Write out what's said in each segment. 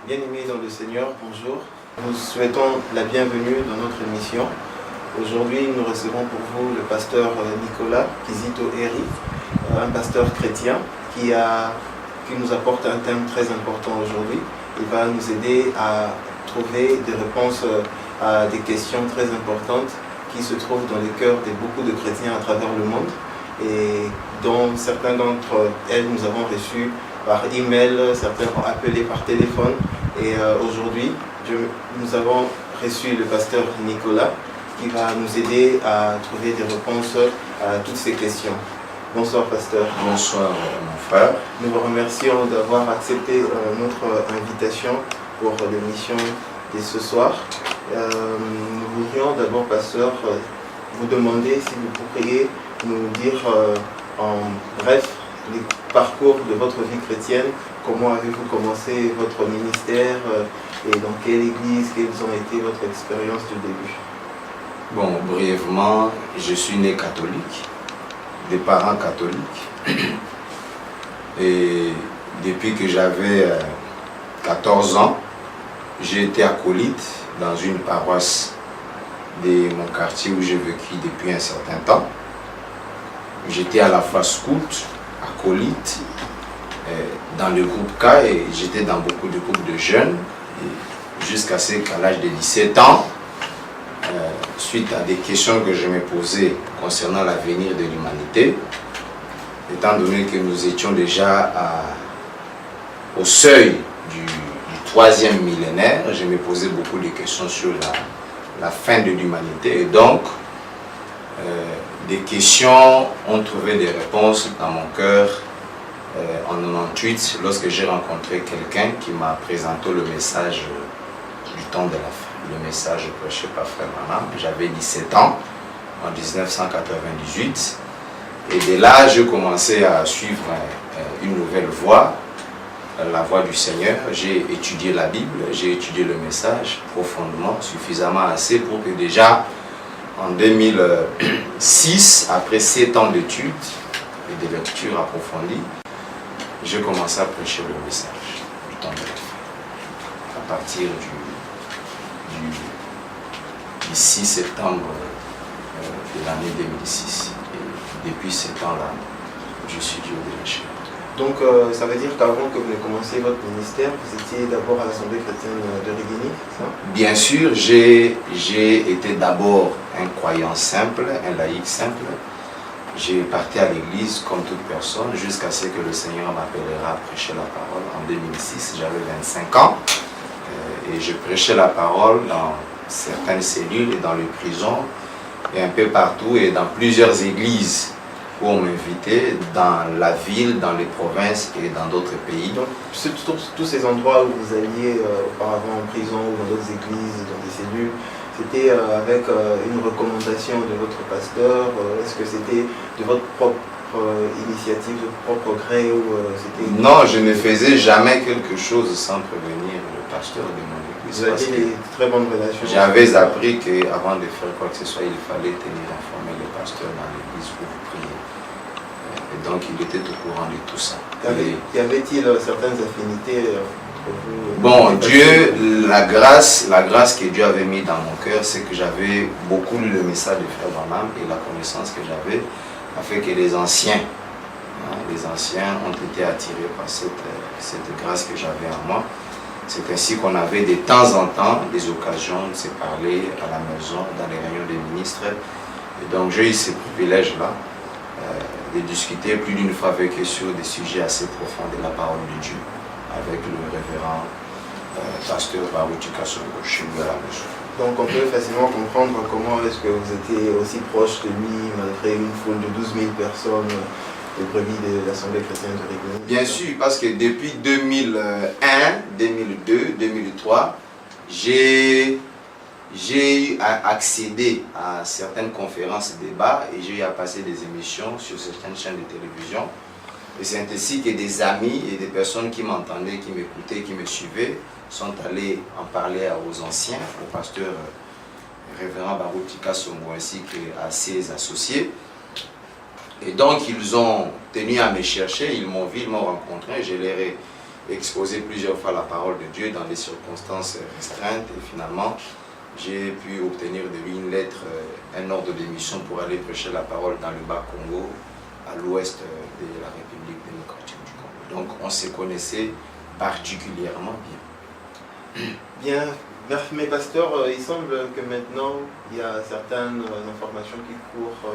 Bien-aimés dans le Seigneur, bonjour. Nous souhaitons la bienvenue dans notre émission. Aujourd'hui, nous recevons pour vous le pasteur Nicolas Kizito Eri, un pasteur chrétien qui nous apporte un thème très important aujourd'hui. Il va nous aider à trouver des réponses à des questions très importantes qui se trouvent dans les cœurs de beaucoup de chrétiens à travers le monde et dont certains d'entre elles nous avons reçus par email, certains ont appelé par téléphone et aujourd'hui nous avons reçu le pasteur Nicolas qui va nous aider à trouver des réponses à toutes ces questions. Bonsoir pasteur. Bonsoir mon frère. Nous vous remercions d'avoir accepté notre invitation pour l'émission de ce soir. Nous voudrions d'abord pasteur vous demander si vous pourriez nous dire en bref le parcours de votre vie chrétienne. Comment avez-vous commencé votre ministère et dans quelle église, quelles ont été votre expérience du début? Bon, brièvement, je suis né catholique, des parents catholiques. Et depuis que j'avais 14 ans, j'ai été acolyte dans une paroisse de mon quartier où j'ai vécu depuis un certain temps. J'étais à la fois scout, acolyte, dans le groupe K et j'étais dans beaucoup de groupes de jeunes jusqu'à ce qu'à l'âge de 17 ans, suite à des questions que je me posais concernant l'avenir de l'humanité, étant donné que nous étions déjà au seuil du 3e millénaire, je me posais beaucoup de questions sur la fin de l'humanité et donc des questions ont trouvé des réponses dans mon cœur en 98 lorsque j'ai rencontré quelqu'un qui m'a présenté le message du temps de la fin, le message prêché par Frère Branham. J'avais 17 ans en 1998 et de là j'ai commencé à suivre une nouvelle voie, la voie du Seigneur. J'ai étudié la Bible, j'ai étudié le message profondément, suffisamment assez pour que déjà en 2006, après 7 ans d'études et de lecture approfondie, j'ai commencé à prêcher le message du temps de la fin. À partir du 6 septembre de l'année 2006. Et depuis ce temps-là, je suis Dieu de la chair. Donc ça veut dire qu'avant que vous ne commenciez votre ministère, vous étiez d'abord à l'Assemblée chrétienne de Rigini, c'est ça? Bien sûr, j'ai été d'abord un croyant simple, un laïc simple. J'ai parti à l'église comme toute personne jusqu'à ce que le Seigneur m'appellera à prêcher la parole. En 2006, j'avais 25 ans et je prêchais la parole dans certaines cellules et dans les prisons et un peu partout et dans plusieurs églises où on m'invitait dans la ville, dans les provinces et dans d'autres pays. Donc, tous ces endroits où vous alliez auparavant en prison ou dans d'autres églises, dans des cellules, c'était avec une recommandation de votre pasteur? Est-ce que c'était de votre propre initiative, de votre propre gré ou c'était... Non, je ne faisais jamais quelque chose sans prévenir le pasteur de mon église. Vous aviez des très bonnes relations? J'avais appris qu'avant de faire quoi que ce soit, il fallait tenir informé le pasteur dans l'église pour prier. Et donc il était au courant de tout ça. Y avait-il certaines affinités entre vous? Bon, Dieu, la grâce que Dieu avait mis dans mon cœur, c'est que j'avais beaucoup lu le message de Frère Branham et la connaissance que j'avais a fait que les anciens ont été attirés par cette grâce que j'avais en moi. C'est ainsi qu'on avait de temps en temps des occasions de se parler à la maison, dans les réunions des ministres. Et donc j'ai eu ce privilège-là de discuter plus d'une fois avec eux sur des sujets assez profonds de la parole de Dieu, avec le révérend pasteur Baruti Kasongo chez lui à la maison. Donc on peut facilement comprendre comment est-ce que vous étiez aussi proche de lui malgré une foule de 12 000 personnes de brebis de l'Assemblée chrétienne de Rigoni. Bien sûr, parce que depuis 2001, 2002, 2003, j'ai eu accédé à certaines conférences et débats et j'ai eu à passer des émissions sur certaines chaînes de télévision. Et c'est ainsi que des amis et des personnes qui m'entendaient, qui m'écoutaient, qui me suivaient, sont allés en parler aux anciens, au pasteur révérend Baruti Kasongo ainsi qu'à ses associés. Et donc ils ont tenu à me chercher, ils m'ont vu, ils m'ont rencontré, je leur ai exposé plusieurs fois la parole de Dieu dans des circonstances restreintes et finalement j'ai pu obtenir de lui une lettre, un ordre de mission pour aller prêcher la parole dans le Bas-Congo, à l'ouest de la République démocratique du Congo. Donc on se connaissait particulièrement bien. Bien, mais pasteur, il semble que maintenant il y a certaines informations qui courent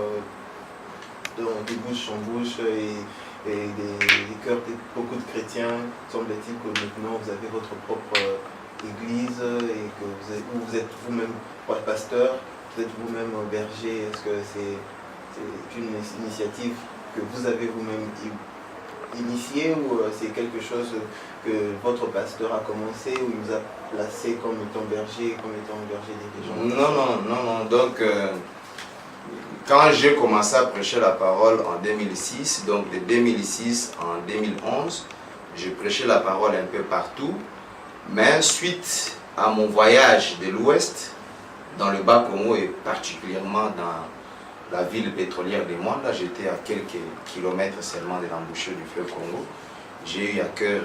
de bouche en bouche et des cœurs de beaucoup de chrétiens. Semble-t-il que maintenant vous avez votre propre église et que vous êtes vous-même pasteur, vous êtes vous-même berger. Est-ce que c'est une initiative que vous avez vous-même initiée ou c'est quelque chose que votre pasteur a commencé ou il vous a placé comme étant berger dirigeant? Non. Donc, quand j'ai commencé à prêcher la parole en 2006, donc de 2006 en 2011, j'ai prêché la parole un peu partout. Mais suite à mon voyage de l'Ouest, dans le Bas-Congo et particulièrement dans la ville pétrolière de Mwanda, j'étais à quelques kilomètres seulement de l'embouchure du fleuve Congo, j'ai eu à cœur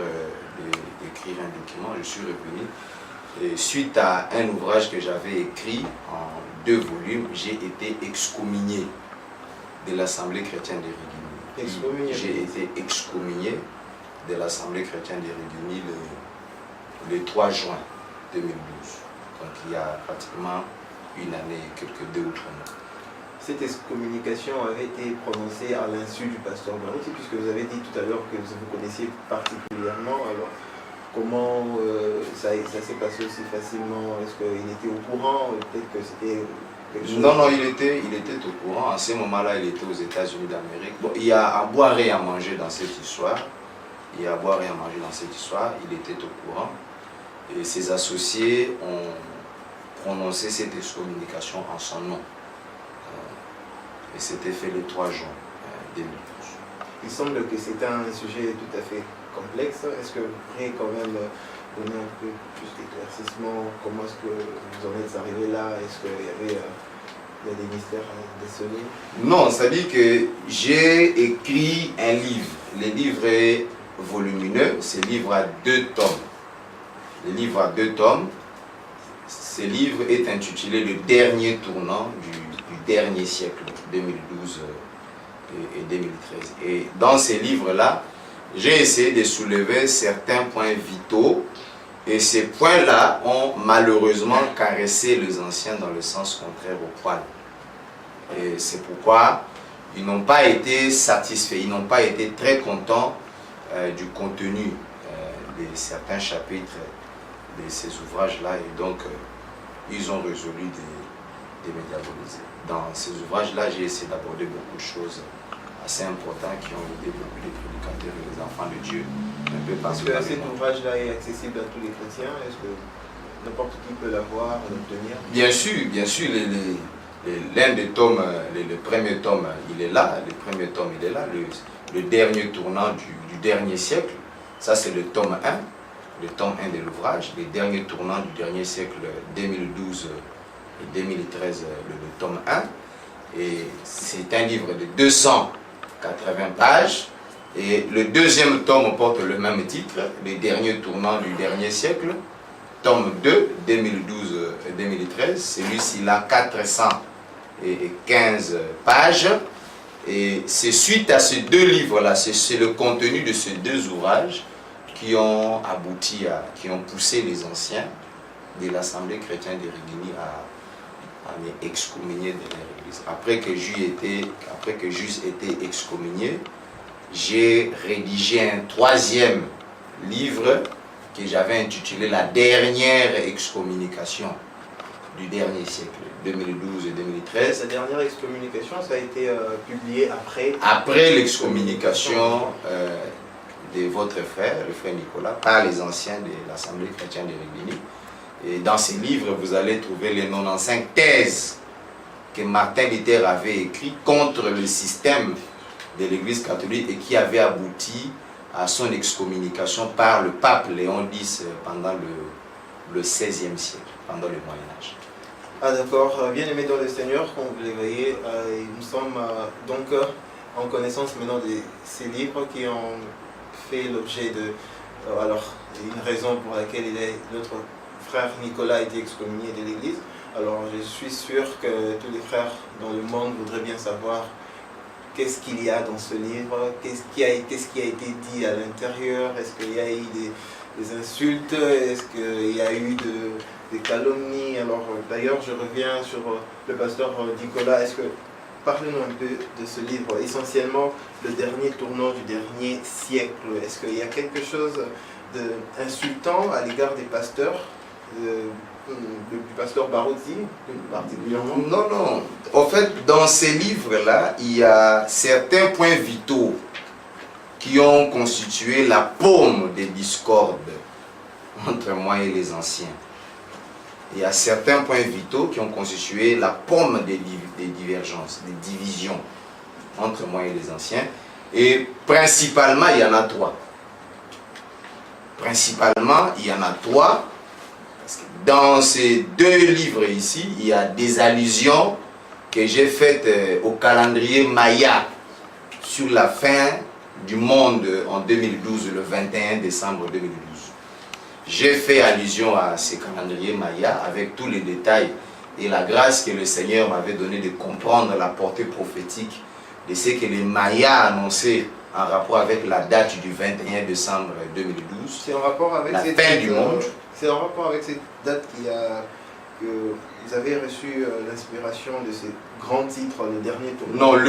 d'écrire un document, je suis revenu. Et suite à un ouvrage que j'avais écrit en 2 volumes, j'ai été excommunié de l'Assemblée chrétienne de Rigini. J'ai été excommunié de l'Assemblée chrétienne de Rigini le 3 juin 2012. Donc il y a pratiquement une année, quelques 2 ou 3 mois. Cette excommunication avait été prononcée à l'insu du pasteur Barouti, puisque vous avez dit tout à l'heure que vous connaissiez particulièrement. Alors comment ça s'est passé aussi facilement? Est-ce qu'il était au courant? Peut-être que c'était quelque chose... Non, il était au courant. À ce moment-là, il était aux États-Unis d'Amérique. Bon, il y a à boire et à manger dans cette histoire. Il était au courant. Et ses associés ont prononcé cette excommunication en son nom. Et c'était fait le 3 juin 2012. Il semble que c'était un sujet tout à fait complexe. Est-ce que vous pourriez quand même donner un peu plus d'éclaircissement? Comment est-ce que vous en êtes arrivé là? Est-ce qu'il y avait des mystères à déceler? Non, c'est-à-dire que j'ai écrit un livre. Le livre est volumineux, c'est livre à 2 tomes. Le livre à 2 tomes. Ce livre est intitulé Le dernier tournant du dernier siècle, 2012 et 2013. Et dans ces livres-là, j'ai essayé de soulever certains points vitaux et ces points-là ont malheureusement caressé les anciens dans le sens contraire au poil. Et c'est pourquoi ils n'ont pas été satisfaits, ils n'ont pas été très contents du contenu de certains chapitres de ces ouvrages-là et donc ils ont résolu de me diaboliser. Dans ces ouvrages-là, j'ai essayé d'aborder beaucoup de choses assez importantes qui ont aidé beaucoup de prédicateurs et les enfants de Dieu un peu partout. Est-ce que cet ouvrage-là est accessible à tous les chrétiens? Est-ce que n'importe qui peut l'avoir, l'obtenir? Bien sûr, l'un des tomes, le premier tome, il est là, le dernier tournant du dernier siècle, ça c'est le tome 1, de l'ouvrage, les derniers tournants du dernier siècle, 2012 et 2013, le tome 1, et c'est un livre de 280 pages, et le deuxième tome porte le même titre, les derniers tournants du dernier siècle, tome 2, 2012 et 2013, celui-ci là 415 pages, et c'est suite à ces 2 livres-là, c'est le contenu de ces 2 ouvrages qui ont abouti qui ont poussé les anciens de l'Assemblée chrétienne de Rigini à m'excommunier de leur église. Après que j'eusse été excommunié, j'ai rédigé un 3e livre que j'avais intitulé La dernière excommunication du dernier siècle, 2012 et 2013. La dernière excommunication, ça a été publié après? Après l'excommunication de votre frère, le frère Nicolas, par les anciens de l'Assemblée chrétienne de Rigini. Et dans ces livres, vous allez trouver les 95 thèses que Martin Luther avait écrites contre le système de l'Église catholique et qui avait abouti à son excommunication par le pape Léon X pendant le XVIe siècle, pendant le Moyen-Âge. Ah d'accord, bien aimé dans le Seigneur, comme vous le voyez, nous sommes donc en connaissance maintenant de ces livres qui ont fait l'objet Alors, il y a une raison pour laquelle notre frère Nicolas a été excommunié de l'église. Alors, je suis sûr que tous les frères dans le monde voudraient bien savoir qu'est-ce qu'il y a dans ce livre, qu'est-ce qui a été dit à l'intérieur, est-ce qu'il y a eu des insultes, est-ce qu'il y a eu des calomnies. Alors, d'ailleurs, je reviens sur le pasteur Nicolas. Parlez-nous un peu de ce livre, essentiellement le dernier tournant du dernier siècle. Est-ce qu'il y a quelque chose d'insultant à l'égard des pasteurs, du pasteur Barozzi particulièrement? Non, non. En fait, dans ces livres-là, il y a certains points vitaux qui ont constitué la paume des discordes entre moi et les anciens. Il y a certains points vitaux qui ont constitué la paume des divergences, des divisions entre moi et les anciens. Et principalement, il y en a trois. Principalement, il y en a trois. Parce que dans ces deux livres ici, il y a des allusions que j'ai faites au calendrier Maya sur la fin du monde en 2012, le 21 décembre 2012. J'ai fait allusion à ces calendriers Maya avec tous les détails et la grâce que le Seigneur m'avait donnée de comprendre la portée prophétique de ce que les Mayas annonçaient en rapport avec la date du 21 décembre 2012. C'est en rapport avec la fin du monde. C'est en rapport avec cette date que vous avez reçu l'inspiration de ces grands titres, le dernier tournant. Non,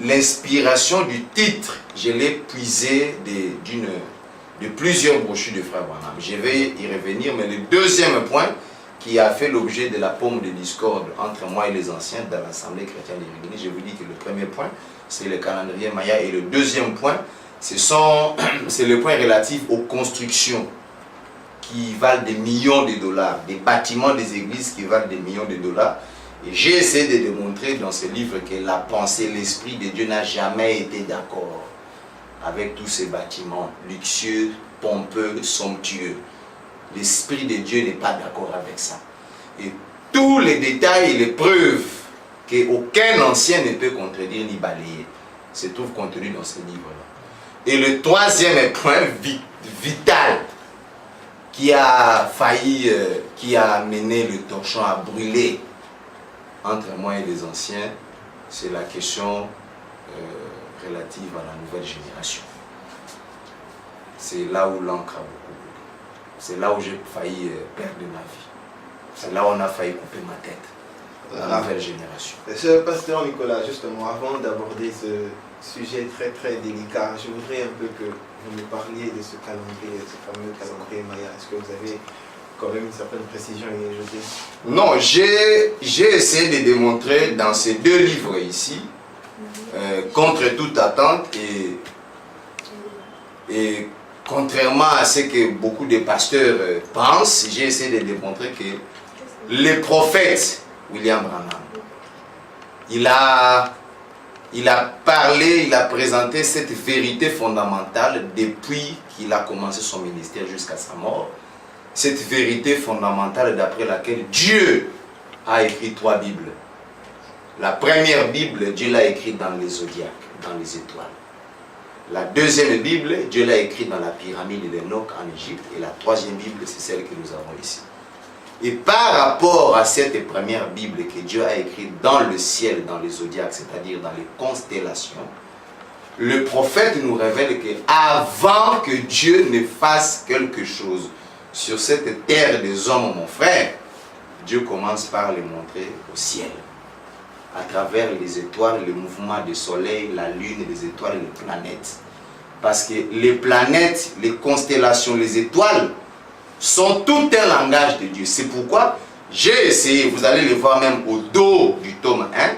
l'inspiration du titre, je l'ai puisé de plusieurs brochures de Frère Branham. Je vais y revenir, mais le deuxième point qui a fait l'objet de la paume de discorde entre moi et les anciens dans l'Assemblée chrétienne des Réunis, je vous dis que le premier point, c'est le calendrier Maya, et le deuxième point, c'est le point relatif aux constructions qui valent des millions de dollars, des bâtiments des églises qui valent des millions de dollars. Et j'ai essayé de démontrer dans ce livre que la pensée, l'esprit de Dieu n'a jamais été d'accord avec tous ces bâtiments luxueux, pompeux, somptueux. L'esprit de Dieu n'est pas d'accord avec ça. Et tous les détails et les preuves qu'aucun ancien ne peut contredire ni balayer se trouvent contenus dans ce livre-là. Et le troisième point vital qui a mené le torchon à brûler entre moi et les anciens, c'est la question relative à la nouvelle génération. C'est là où l'encre a beaucoup coulé. C'est là où j'ai failli perdre ma vie. C'est là où on a failli couper ma tête. La nouvelle génération. Monsieur Pasteur Nicolas, justement, avant d'aborder ce sujet très très délicat, je voudrais un peu que vous me parliez de ce calendrier, ce fameux calendrier Maya. Est-ce que vous avez quand même une certaine précision à y ajouter? Non, j'ai essayé de démontrer dans ces deux livres ici, contre toute attente et contrairement à ce que beaucoup de pasteurs pensent, j'ai essayé de démontrer que le prophète William Branham, il a parlé, il a présenté cette vérité fondamentale depuis qu'il a commencé son ministère jusqu'à sa mort. Cette vérité fondamentale d'après laquelle Dieu a écrit 3 Bibles. La première Bible, Dieu l'a écrite dans les zodiaques, dans les étoiles. La deuxième Bible, Dieu l'a écrite dans la pyramide d'Enoch en Égypte. Et la troisième Bible, c'est celle que nous avons ici. Et par rapport à cette première Bible que Dieu a écrite dans le ciel, dans les zodiaques, c'est-à-dire dans les constellations, le prophète nous révèle qu'avant que Dieu ne fasse quelque chose sur cette terre des hommes, mon frère, Dieu commence par les montrer au ciel, à travers les étoiles, le mouvement du soleil, la lune, les étoiles et les planètes. Parce que les planètes, les constellations, les étoiles sont tout un langage de Dieu. C'est pourquoi j'ai essayé, vous allez le voir même au dos du tome 1,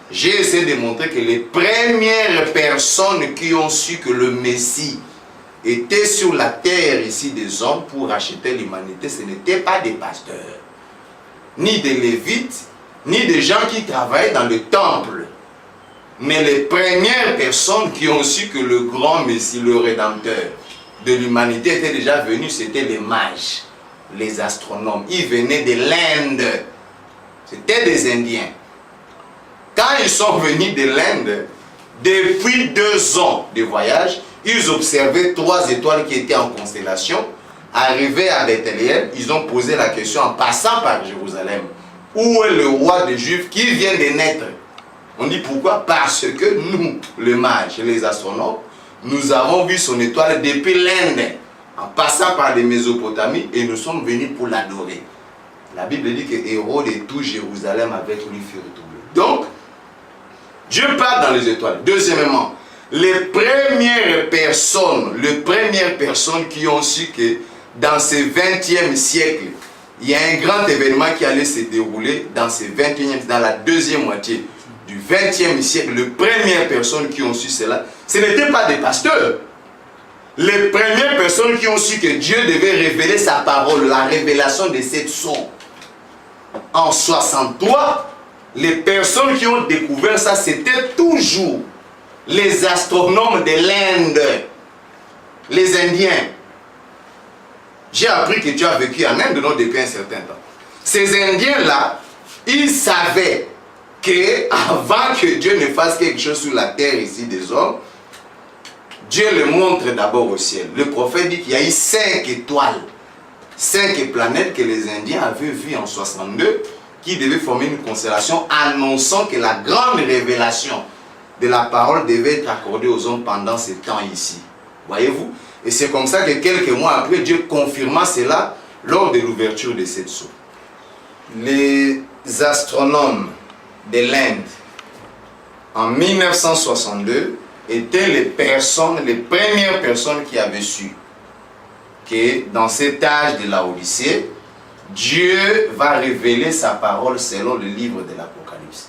j'ai essayé de montrer que les premières personnes qui ont su que le Messie était sur la terre ici des hommes pour racheter l'humanité, ce n'étaient pas des pasteurs, ni des lévites, ni des gens qui travaillaient dans le temple. Mais les premières personnes qui ont su que le grand Messie, le Rédempteur de l'humanité était déjà venu, c'était les mages, les astronomes. Ils venaient de l'Inde. C'était des Indiens. Quand ils sont venus de l'Inde, depuis 2 ans de voyage, Ils observaient 3 étoiles qui étaient en constellation. Arrivés à Bethléem, ils ont posé la question en passant par Jérusalem. Où est le roi des Juifs qui vient de naître? On dit pourquoi? Parce que nous, les mages et les astronomes, nous avons vu son étoile depuis l'Inde, en passant par les Mésopotamies, et nous sommes venus pour l'adorer. La Bible dit que Hérode et tout Jérusalem avec lui furent troublés. Donc, Dieu parle dans les étoiles. Deuxièmement, les premières personnes qui ont su que dans ce 20e siècle, il y a un grand événement qui allait se dérouler dans la deuxième moitié du 20e siècle. Les premières personnes qui ont su cela, ce n'étaient pas des pasteurs. Les premières personnes qui ont su que Dieu devait révéler sa parole, la révélation de cette sceaux. En 63, les personnes qui ont découvert ça, c'était toujours les astronomes de l'Inde, les Indiens. J'ai appris que tu as vécu en Inde depuis un certain temps. Ces Indiens-là, ils savaient qu'avant que Dieu ne fasse quelque chose sur la terre ici des hommes, Dieu le montre d'abord au ciel. Le prophète dit qu'il y a eu 5 étoiles, 5 planètes que les Indiens avaient vues en 62, qui devaient former une constellation annonçant que la grande révélation de la parole devait être accordée aux hommes pendant ce temps ici. Voyez-vous? Et c'est comme ça que quelques mois après, Dieu confirma cela lors de l'ouverture de cette sceaux. Les astronomes de l'Inde, en 1962, étaient les premières personnes qui avaient su que dans cet âge de la Odyssée, Dieu va révéler sa parole selon le livre de l'Apocalypse.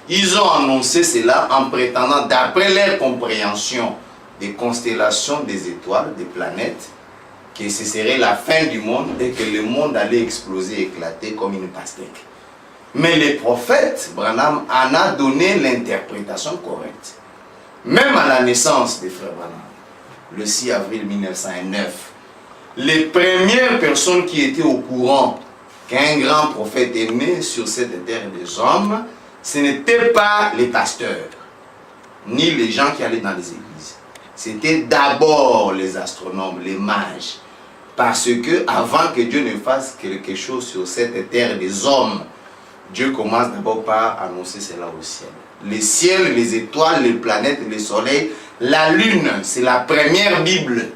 Ils ont annoncé cela en prétendant, d'après leur compréhension des constellations, des étoiles, des planètes, que ce serait la fin du monde et que le monde allait exploser, éclater comme une pastèque. Mais le prophète Branham en a donné l'interprétation correcte. Même à la naissance des frères Branham, le 6 avril 1909, les premières personnes qui étaient au courant qu'un grand prophète est né sur cette terre des hommes, ce n'étaient pas les pasteurs, ni les gens qui allaient dans les églises. C'était d'abord les astronomes, les mages. Parce que avant que Dieu ne fasse quelque chose sur cette terre des hommes, Dieu commence d'abord par annoncer cela au ciel. Les ciels, les étoiles, les planètes, les soleils, la lune, c'est la première Bible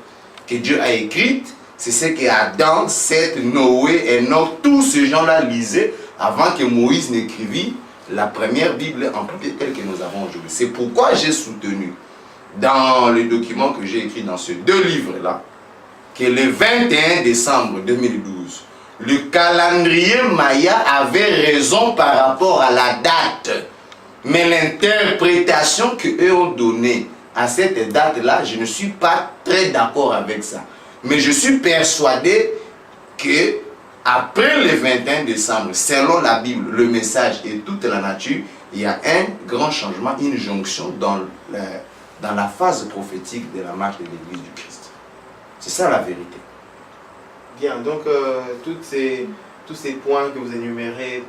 que Dieu a écrite. C'est ce que Adam, Seth, Noé, Enoch, tous ces gens-là lisaient avant que Moïse n'écrivit la première Bible en papier telle que nous avons aujourd'hui. C'est pourquoi j'ai soutenu dans le document que j'ai écrit dans ces 2 livres-là que le 21 décembre 2012, le calendrier Maya avait raison par rapport à la date. Mais l'interprétation qu'eux ont donnée à cette date-là, je ne suis pas très d'accord avec ça. Mais je suis persuadé que après le 21 décembre, selon la Bible, le message et toute la nature, il y a un grand changement, une jonction dans la phase prophétique de la marche de l'Église du Christ. C'est ça la vérité. Bien, donc tous ces points que vous énumérez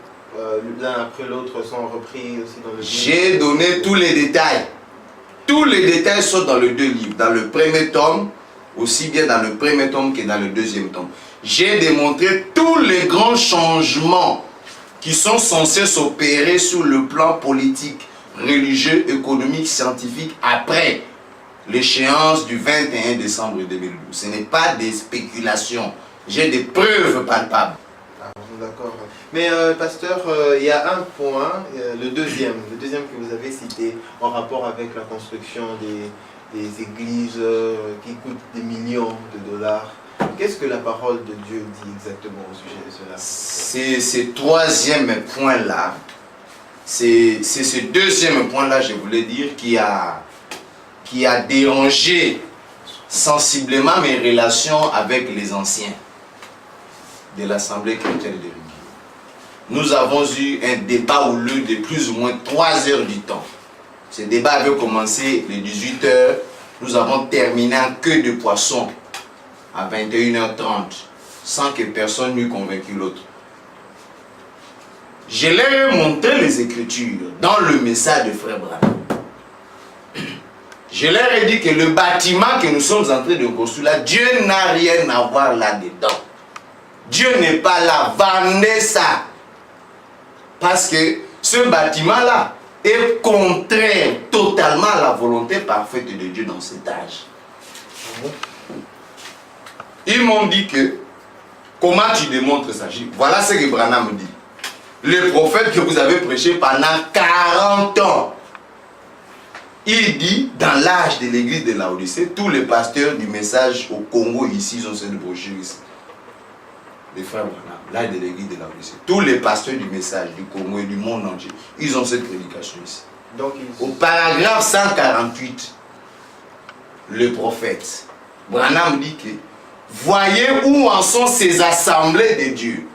l'un après l'autre sont repris aussi dans le livre. J'ai donné tous les détails. Tous les détails sont dans les 2 livres. Dans le premier tome, aussi bien dans le premier tome que dans le deuxième tome. J'ai démontré tous les grands changements qui sont censés s'opérer sur le plan politique, religieux, économique, scientifique après l'échéance du 21 décembre 2012. Ce n'est pas des spéculations. J'ai des preuves palpables. Ah, d'accord. Mais pasteur, il y a un point, le deuxième que vous avez cité en rapport avec la construction des églises qui coûtent des millions de dollars. Qu'est-ce que la parole de Dieu dit exactement au sujet de cela? C'est ce 3e point-là, c'est ce 2e point-là, je voulais dire, qui a dérangé sensiblement mes relations avec les anciens de l'Assemblée chrétienne de Rungis. Nous avons eu un débat houleux de plus ou moins 3 heures du temps. Ce débat avait commencé les 18 h, nous avons terminé en queue de poisson à 21h30, sans que personne n'eût convaincu l'autre. Je leur ai montré les Écritures dans le message de Frère Branham. Je leur ai dit que le bâtiment que nous sommes en train de construire là, Dieu n'a rien à voir là-dedans. Dieu n'est pas là. Vendez ça. Parce que ce bâtiment-là est contraire totalement à la volonté parfaite de Dieu dans cet âge. Ils m'ont dit que, comment tu démontres ça? Voilà ce que Branham dit. Le prophète que vous avez prêché pendant 40 ans, il dit, dans l'âge de l'église de Laodicée, tous les pasteurs du message au Congo ici, ils ont cette brochure ici. Les frères Branham, l'âge de l'église de Laodicée. Tous les pasteurs du message du Congo et du monde entier, ils ont cette prédication ici. Donc, au paragraphe 148, le prophète Branham dit que voyez où en sont ces assemblées de Dieu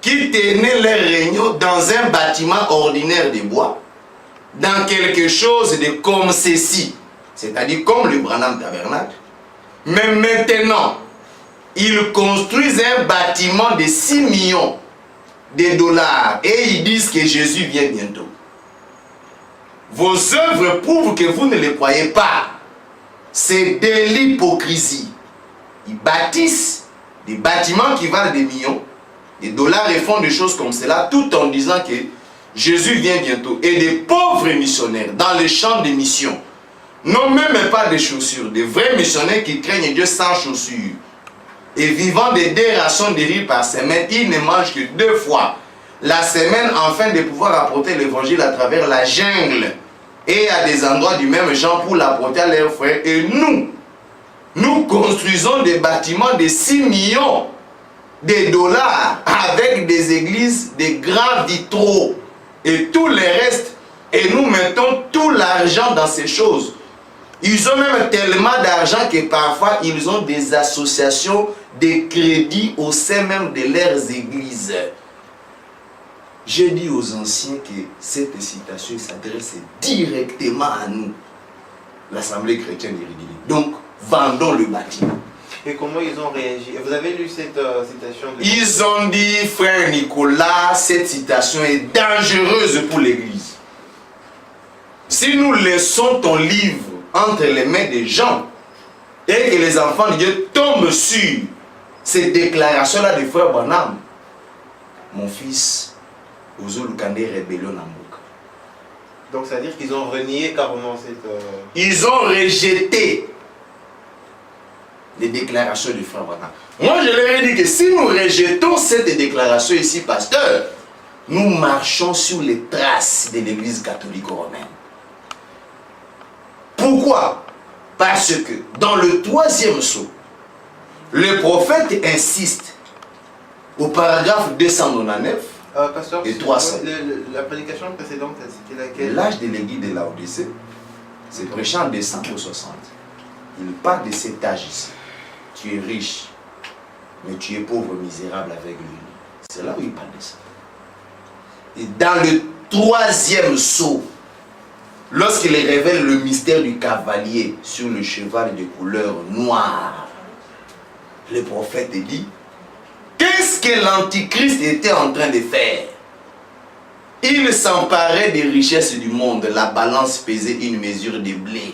qui tenaient leurs réunions dans un bâtiment ordinaire de bois, dans quelque chose de comme ceci, c'est-à-dire comme le Branham Tabernacle. Mais maintenant, ils construisent un bâtiment de 6 millions de dollars et ils disent que Jésus vient bientôt. Vos œuvres prouvent que vous ne les croyez pas. C'est de l'hypocrisie. Ils bâtissent des bâtiments qui valent des millions de dollars et font des choses comme cela tout en disant que Jésus vient bientôt. Et des pauvres missionnaires dans les champs de mission n'ont même pas de chaussures. Des vrais missionnaires qui craignent Dieu sans chaussures. Et vivant de 2 rations de riz par semaine, ils ne mangent que 2 fois la semaine afin de pouvoir apporter l'évangile à travers la jungle et à des endroits du même genre pour l'apporter à leurs frères. Et nous construisons des bâtiments de 6 millions de dollars avec des églises, des grands vitraux et tout le reste. Et nous mettons tout l'argent dans ces choses. Ils ont même tellement d'argent que parfois ils ont des associations de crédit au sein même de leurs églises. J'ai dit aux anciens que cette citation s'adresse directement à nous, l'Assemblée chrétienne d'Iridini. Donc, vendons le bâtiment. Et comment ils ont réagi? Vous avez lu cette citation Ils ont dit, frère Nicolas, cette citation est dangereuse pour l'Église. Si nous laissons ton livre entre les mains des gens et que les enfants de Dieu tombent sur ces déclarations-là de frère Branham, mon fils, Ozolukande rébellion Namboka. Donc, c'est-à-dire qu'ils ont renié carrément cette... Ils ont rejeté les déclarations du frère Branham. Moi, je leur ai dit que si nous rejetons cette déclaration ici, pasteur, nous marchons sur les traces de l'Église catholique romaine. Pourquoi? Parce que dans le 3e sceau, le prophète insiste au paragraphe 299 pasteur, et 300. La prédication précédente, c'était laquelle? L'âge de l'église de Laodicée, c'est prêché en décembre 60. Il parle de cet âge ici. Tu es riche, mais tu es pauvre, misérable avec lui. C'est là où il parle de ça. Et dans le 3e sceau, lorsqu'il révèle le mystère du cavalier sur le cheval de couleur noire, le prophète dit, qu'est-ce que l'antichrist était en train de faire? Il s'emparait des richesses du monde. La balance pesait une mesure de blé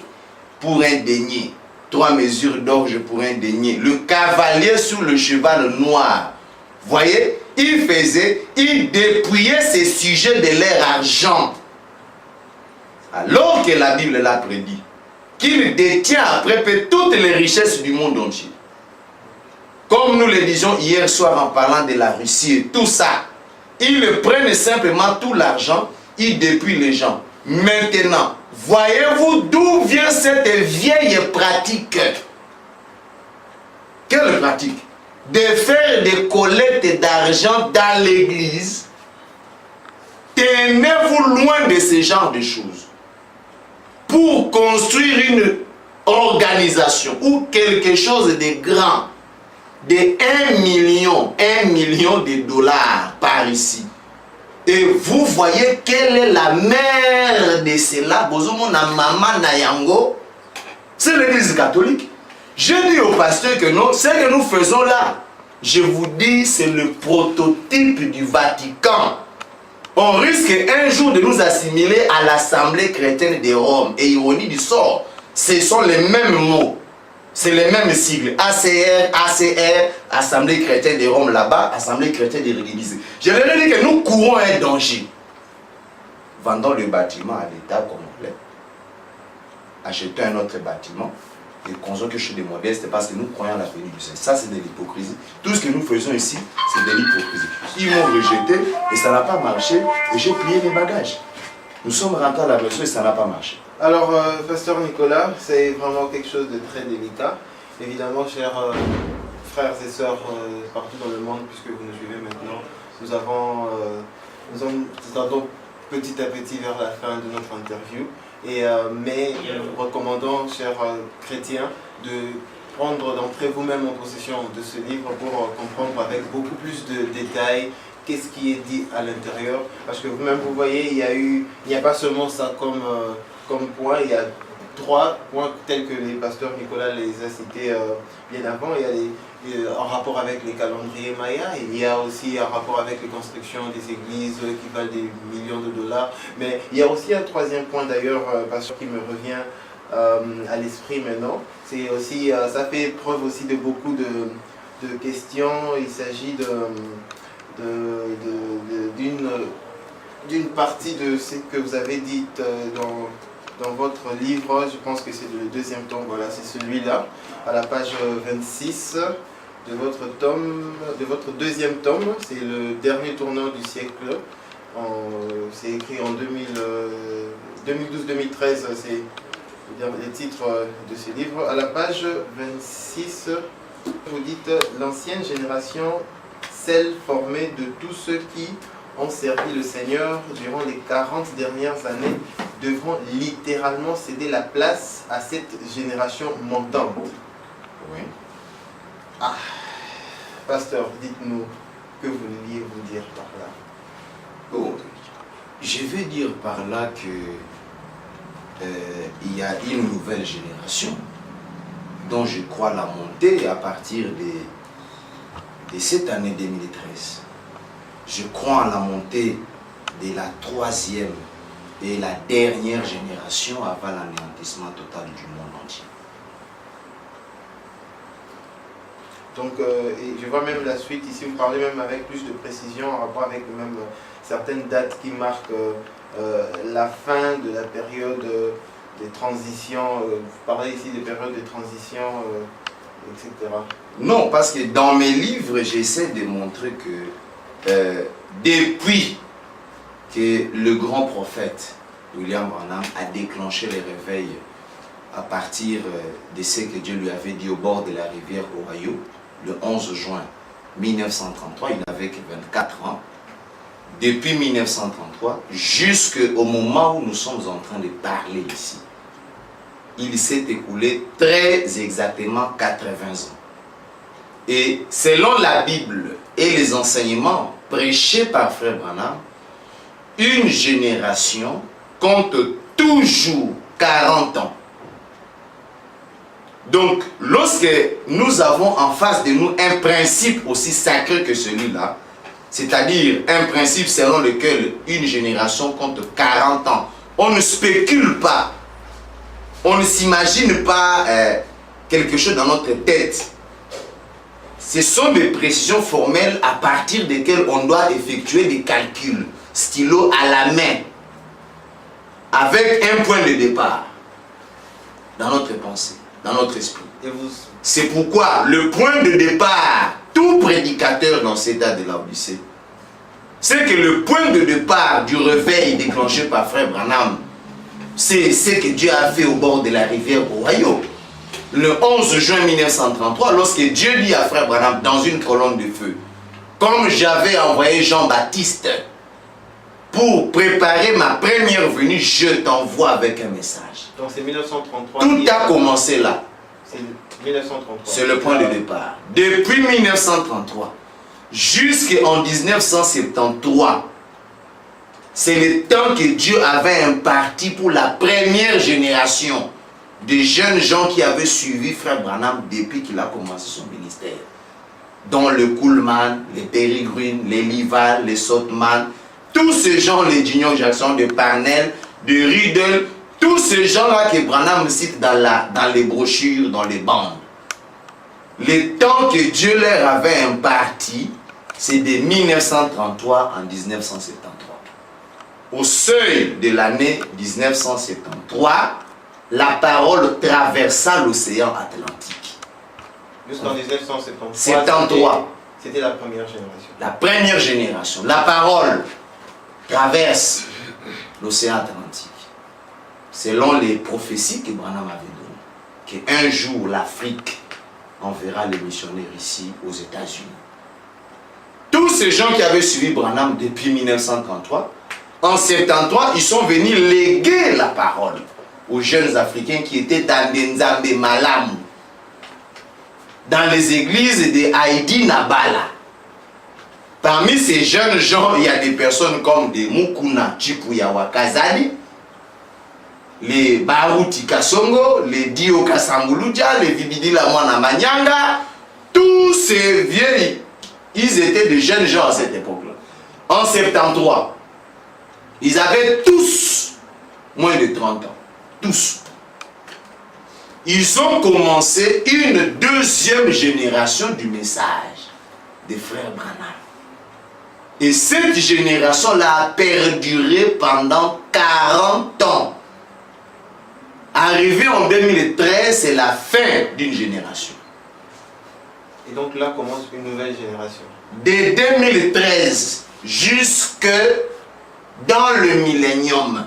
pour un denier, 3 mesures d'orge pour un denier. Le cavalier sur le cheval noir, voyez, il dépouillait ses sujets de leur argent. Alors que la Bible l'a prédit, qu'il détient après peu toutes les richesses du monde entier. Comme nous le disions hier soir en parlant de la Russie et tout ça, ils prennent simplement tout l'argent, ils dépouillent les gens. Maintenant, voyez-vous d'où vient cette vieille pratique? Quelle pratique? De faire des collectes d'argent dans l'église. Tenez-vous loin de ce genre de choses. Pour construire une organisation ou quelque chose de grand, de 1 million de dollars par ici. Et vous voyez quelle est la mère de cela. C'est l'église catholique. Je dis au pasteur que non, ce que nous faisons là, je vous dis, c'est le prototype du Vatican. On risque un jour de nous assimiler à l'Assemblée chrétienne de Rome. Et ironie du sort, ce sont les mêmes mots. C'est les mêmes sigles. ACR, Assemblée chrétienne de Rome là-bas, Assemblée chrétienne de l'Église. Je leur ai dit que nous courons un danger. Vendons le bâtiment à l'État comme on l'est. Achetons un autre bâtiment et construisons quelque chose de modeste parce que nous croyons à la venue du Seigneur. Ça, c'est de l'hypocrisie. Tout ce que nous faisons ici, c'est de l'hypocrisie. Ils m'ont rejeté et ça n'a pas marché et j'ai plié mes bagages. Nous sommes rentrés à la maison et ça n'a pas marché. Alors, Pasteur Nicolas, c'est vraiment quelque chose de très délicat. Évidemment, chers frères et sœurs partout dans le monde, puisque vous nous suivez maintenant, nous allons petit à petit vers la fin de notre interview. Mais nous vous recommandons, chers chrétiens, de prendre d'entrée vous-même en possession de ce livre pour comprendre avec beaucoup plus de détails qu'est-ce qui est dit à l'intérieur. Parce que vous-même, vous voyez, il n'y a pas seulement ça comme point, il y a 3 points tels que les pasteurs Nicolas les a cités bien avant. Il y a en rapport avec les calendriers mayas, il y a aussi un rapport avec les constructions des églises qui valent des millions de dollars. Mais il y a aussi un 3e point d'ailleurs, pasteur, qui me revient à l'esprit maintenant. C'est aussi, ça fait preuve aussi de beaucoup de questions. Il s'agit d'une partie de ce que vous avez dit dans votre livre. Je pense que c'est le 2e tome, voilà, c'est celui-là, à la page 26 de votre 2e tome. C'est le dernier tournant du siècle. C'est écrit en 2012-2013, c'est le titre de ce livre. À la page 26, vous dites « L'ancienne génération, celle formée de tous ceux qui ont servi le Seigneur durant les 40 dernières années, devront littéralement céder la place à cette génération montante. » Oui. Ah, pasteur, dites-nous, que vouliez-vous dire par là? Oh, je vais dire par là que il y a une nouvelle génération dont je crois la montée à partir de cette année 2013. Je crois en la montée de la 3e et la dernière génération avant l'anéantissement total du monde entier. Donc, je vois même la suite ici, vous parlez même avec plus de précision en rapport avec même certaines dates qui marquent la fin de la période des transitions. Vous parlez ici des périodes de transition, etc. Non, parce que dans mes livres, j'essaie de montrer que depuis que le grand prophète William Branham a déclenché les réveils à partir de ce que Dieu lui avait dit au bord de la rivière Ohio, le 11 juin 1933, il n'avait que 24 ans. Depuis 1933, jusqu'au moment où nous sommes en train de parler ici, il s'est écoulé très exactement 80 ans. Et selon la Bible et les enseignements prêchés par Frère Branham, une génération compte toujours 40 ans. Donc, lorsque nous avons en face de nous un principe aussi sacré que celui-là, c'est-à-dire un principe selon lequel une génération compte 40 ans, on ne spécule pas, on ne s'imagine pas quelque chose dans notre tête. Ce sont des précisions formelles à partir desquelles on doit effectuer des calculs, stylo à la main, avec un point de départ dans notre pensée, dans notre esprit. C'est pourquoi le point de départ, tout prédicateur dans cet âge de la Odyssée, c'est que le point de départ du réveil déclenché par Frère Branham, c'est ce que Dieu a fait au bord de la rivière Ohio. Le 11 juin 1933, lorsque Dieu dit à Frère Branham dans une colonne de feu, comme j'avais envoyé Jean-Baptiste pour préparer ma première venue, je t'envoie avec un message. Donc c'est 1933. Tout a commencé là. C'est 1933. C'est le point de départ. Depuis 1933 jusqu'en 1973, c'est le temps que Dieu avait imparti pour la première génération de jeunes gens qui avaient suivi Frère Branham depuis qu'il a commencé son ministère. Dont le Kuhlman, les Peregrine, les Lival, les Sotman, tous ces gens, les Dignon Jackson, de Parnell, de Riddle, tous ces gens-là que Branham cite dans les brochures, dans les bandes. Le temps que Dieu leur avait imparti, c'est de 1933 en 1973. Au seuil de l'année 1973, la parole traversa l'océan Atlantique. Jusqu'en 1973. 73. C'était la première génération. La première génération. La parole traverse l'océan Atlantique. Selon les prophéties que Branham avait données, qu'un jour l'Afrique enverra les missionnaires ici aux États-Unis. Tous ces gens qui avaient suivi Branham depuis 1933, en 1973, ils sont venus léguer la parole aux jeunes Africains qui étaient dans des Nzambe Malam, dans les églises de Haïdi Nabala. Parmi ces jeunes gens, il y a des personnes comme des Mukuna Chipuyawa Kazali, les Baruti Kasongo, les Dio Kasambuluja, les Vibidila Mwana Manyanga. Tous ces vieux, ils étaient des jeunes gens à cette époque-là. En 73, ils avaient tous moins de 30 ans. Tous. Ils ont commencé une deuxième génération du message des frères Branham. Et cette génération-là a perduré pendant 40 ans. Arrivé en 2013, c'est la fin d'une génération. Et donc là commence une nouvelle génération. De 2013 jusque dans le millénium.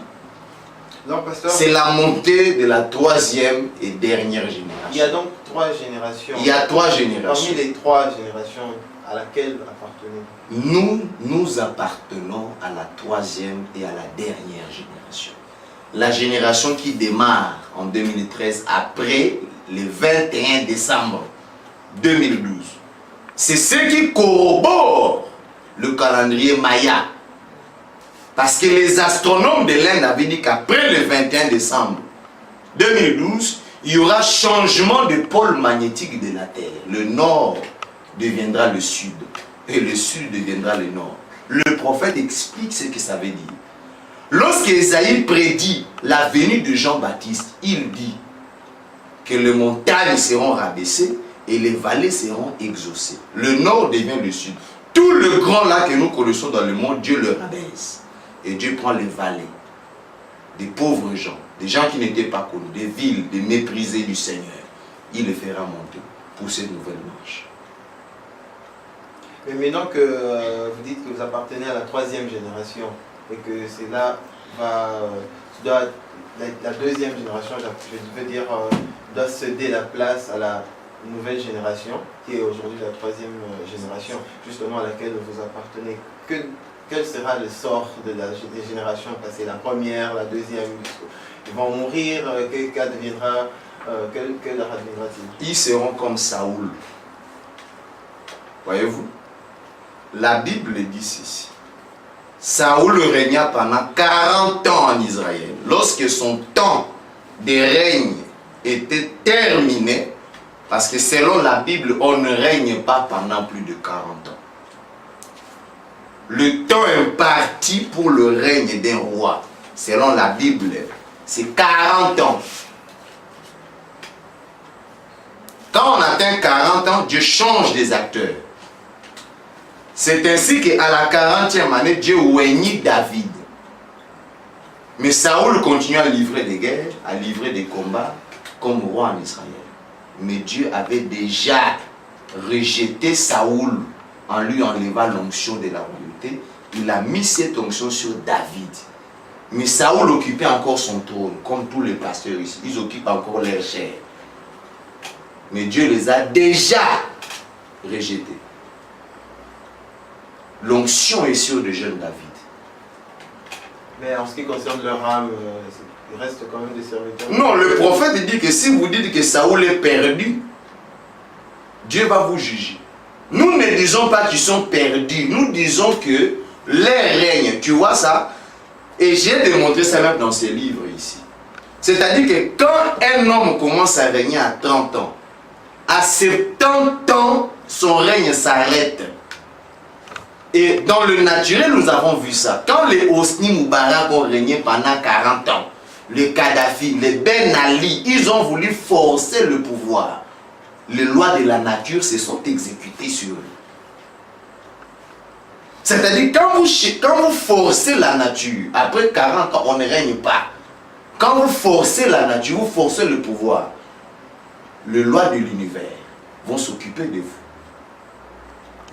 C'est la montée de la troisième et dernière génération. Il y a donc 3 générations. Il y a 3 générations. Parmi les 3 générations, à laquelle appartenez-vous? Nous appartenons à la troisième et à la dernière génération. La génération qui démarre en 2013 après le 21 décembre 2012. C'est ce qui corrobore le calendrier Maya. Parce que les astronomes de l'Inde avaient dit qu'après le 21 décembre 2012, il y aura changement de pôle magnétique de la Terre. Le nord deviendra le sud et le sud deviendra le nord. Le prophète explique ce que ça veut dire. Lorsque Esaïe prédit la venue de Jean-Baptiste, il dit que les montagnes seront rabaissées et les vallées seront exaucées. Le nord devient le sud. Tout le grand lac que nous connaissons dans le monde, Dieu le rabaisse. Et Dieu prend les vallées des pauvres gens, des gens qui n'étaient pas connus, des villes, des méprisés du Seigneur. Il les fera monter pour cette nouvelle marche. Mais maintenant que vous dites que vous appartenez à la troisième génération et que c'est là la deuxième génération, je veux dire, doit céder la place à la nouvelle génération, qui est aujourd'hui la troisième génération, justement à laquelle vous appartenez. Quel sera le sort des générations passées, la première, la deuxième? Ils vont mourir, quel leur adviendra-t-il? Ils seront comme Saoul. Voyez-vous? La Bible dit ceci. Saoul régna pendant 40 ans en Israël. Lorsque son temps de règne était terminé, parce que selon la Bible, on ne règne pas pendant plus de 40 ans. Le temps imparti pour le règne d'un roi, selon la Bible, c'est 40 ans. Quand on atteint 40 ans, Dieu change des acteurs. C'est ainsi qu'à la 40e année, Dieu oignit David. Mais Saoul continue à livrer des guerres, à livrer des combats comme roi en Israël. Mais Dieu avait déjà rejeté Saoul en lui enlevant l'onction de la royauté. Il a mis cette onction sur David. Mais Saoul occupait encore son trône, comme tous les pasteurs ici. Ils occupent encore leur chair. Mais Dieu les a déjà rejetés. L'onction est sur le jeune David. Mais en ce qui concerne leur âme, il reste quand même des serviteurs. Non, le prophète dit que si vous dites que Saoul est perdu, Dieu va vous juger. Nous ne disons pas qu'ils sont perdus. Nous disons que leur règne, tu vois ça? Et j'ai démontré ça même dans ces livres ici. C'est-à-dire que quand un homme commence à régner à 30 ans, à 70 ans, son règne s'arrête. Et dans le naturel, nous avons vu ça. Quand les Hosni Moubarak ont régné pendant 40 ans, les Kadhafi, les Ben Ali, ils ont voulu forcer le pouvoir. Les lois de la nature se sont exécutées sur eux. C'est-à-dire, quand vous forcez la nature, après 40 ans, on ne règne pas. Quand vous forcez la nature, vous forcez le pouvoir, les lois de l'univers vont s'occuper de vous.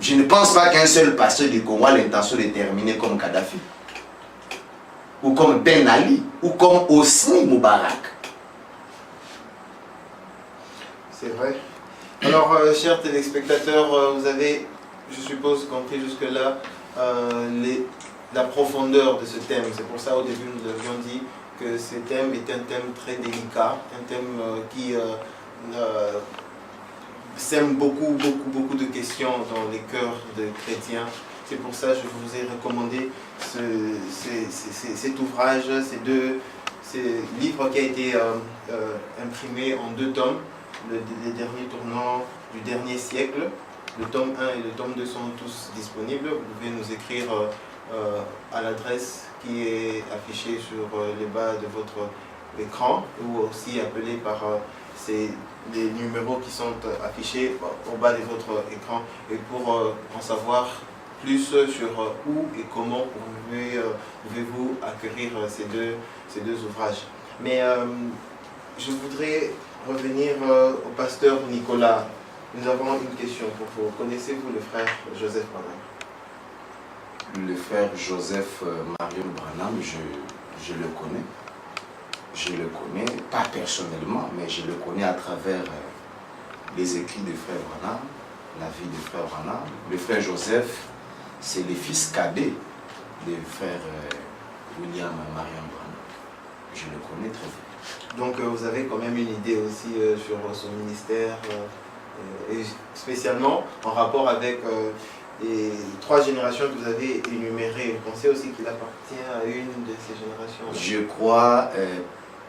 Je ne pense pas qu'un seul pasteur du Congo a l'intention de terminer comme Kadhafi, ou comme Ben Ali, ou comme Hosni Moubarak. C'est vrai. Alors, chers téléspectateurs, vous avez, je suppose, compris jusque-là la profondeur de ce thème. C'est pour ça, au début, nous avions dit que ce thème est un thème très délicat, un thème qui sème beaucoup de questions dans les cœurs des chrétiens. C'est pour ça que je vous ai recommandé cet ouvrage, ces livres qui a été imprimé en 2 tomes, les derniers tournants du dernier siècle. Le tome 1 et le tome 2 sont tous disponibles. Vous pouvez nous écrire à l'adresse qui est affichée sur les bas de votre écran, ou aussi appeler par les numéros qui sont affichés au bas de votre écran. Et pour en savoir plus sur où et comment pouvez-vous acquérir ces deux ouvrages. Mais je voudrais revenir au pasteur Nicolas. Nous avons une question pour vous. Connaissez-vous le frère Joseph Branham? Le frère Joseph Marion Branham, je le connais. Je le connais, pas personnellement, mais je le connais à travers les écrits du frère Branham, la vie du frère Branham. Le frère Joseph, c'est le fils cadet du frère William Marion Branham. Je le connais très bien. Donc vous avez quand même une idée aussi sur son ministère, et spécialement en rapport avec les 3 générations que vous avez énumérées. Vous pensez aussi qu'il appartient à une de ces générations? Je crois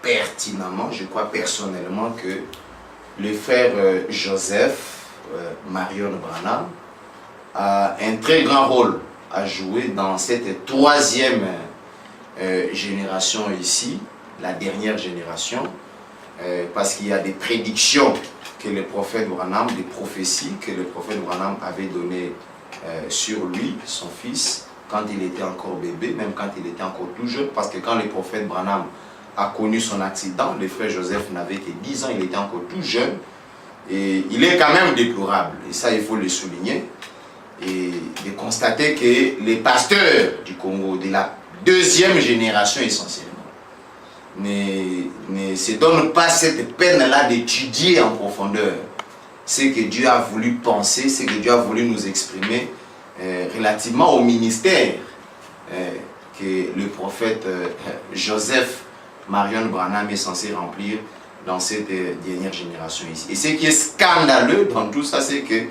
pertinemment, je crois personnellement que le frère Joseph Marion Branham a un très grand rôle à jouer dans cette 3e génération ici, la dernière génération, parce qu'il y a des prédictions que le prophète Branham, des prophéties que le prophète Branham avait données sur lui, son fils, quand il était encore bébé, même quand il était encore tout jeune, parce que quand le prophète Branham a connu son accident, le frère Joseph n'avait que 10 ans, il était encore tout jeune, et il est quand même déplorable, et ça il faut le souligner, et de constater que les pasteurs du Congo, de la 2e génération essentiellement, ne se donnent pas cette peine-là d'étudier en profondeur ce que Dieu a voulu penser, ce que Dieu a voulu nous exprimer relativement au ministère que le prophète Joseph Marion Branham est censé remplir dans cette dernière génération ici. Et ce qui est scandaleux dans tout ça, c'est que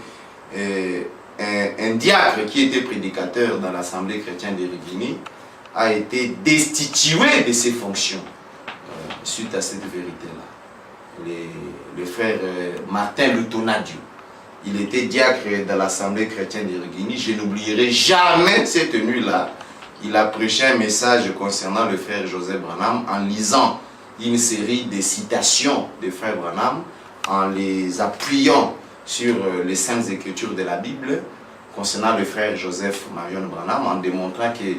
un diacre qui était prédicateur dans l'Assemblée chrétienne de Rigini a été destitué de ses fonctions suite à cette vérité-là. Le frère Martin Lutonadio, il était diacre dans l'Assemblée chrétienne de Rigini. Je n'oublierai jamais cette nuit-là. Il a prêché un message concernant le frère Joseph Branham en lisant une série de citations du frère Branham, en les appuyant sur les saintes écritures de la Bible concernant le frère Joseph Marion Branham, en démontrant que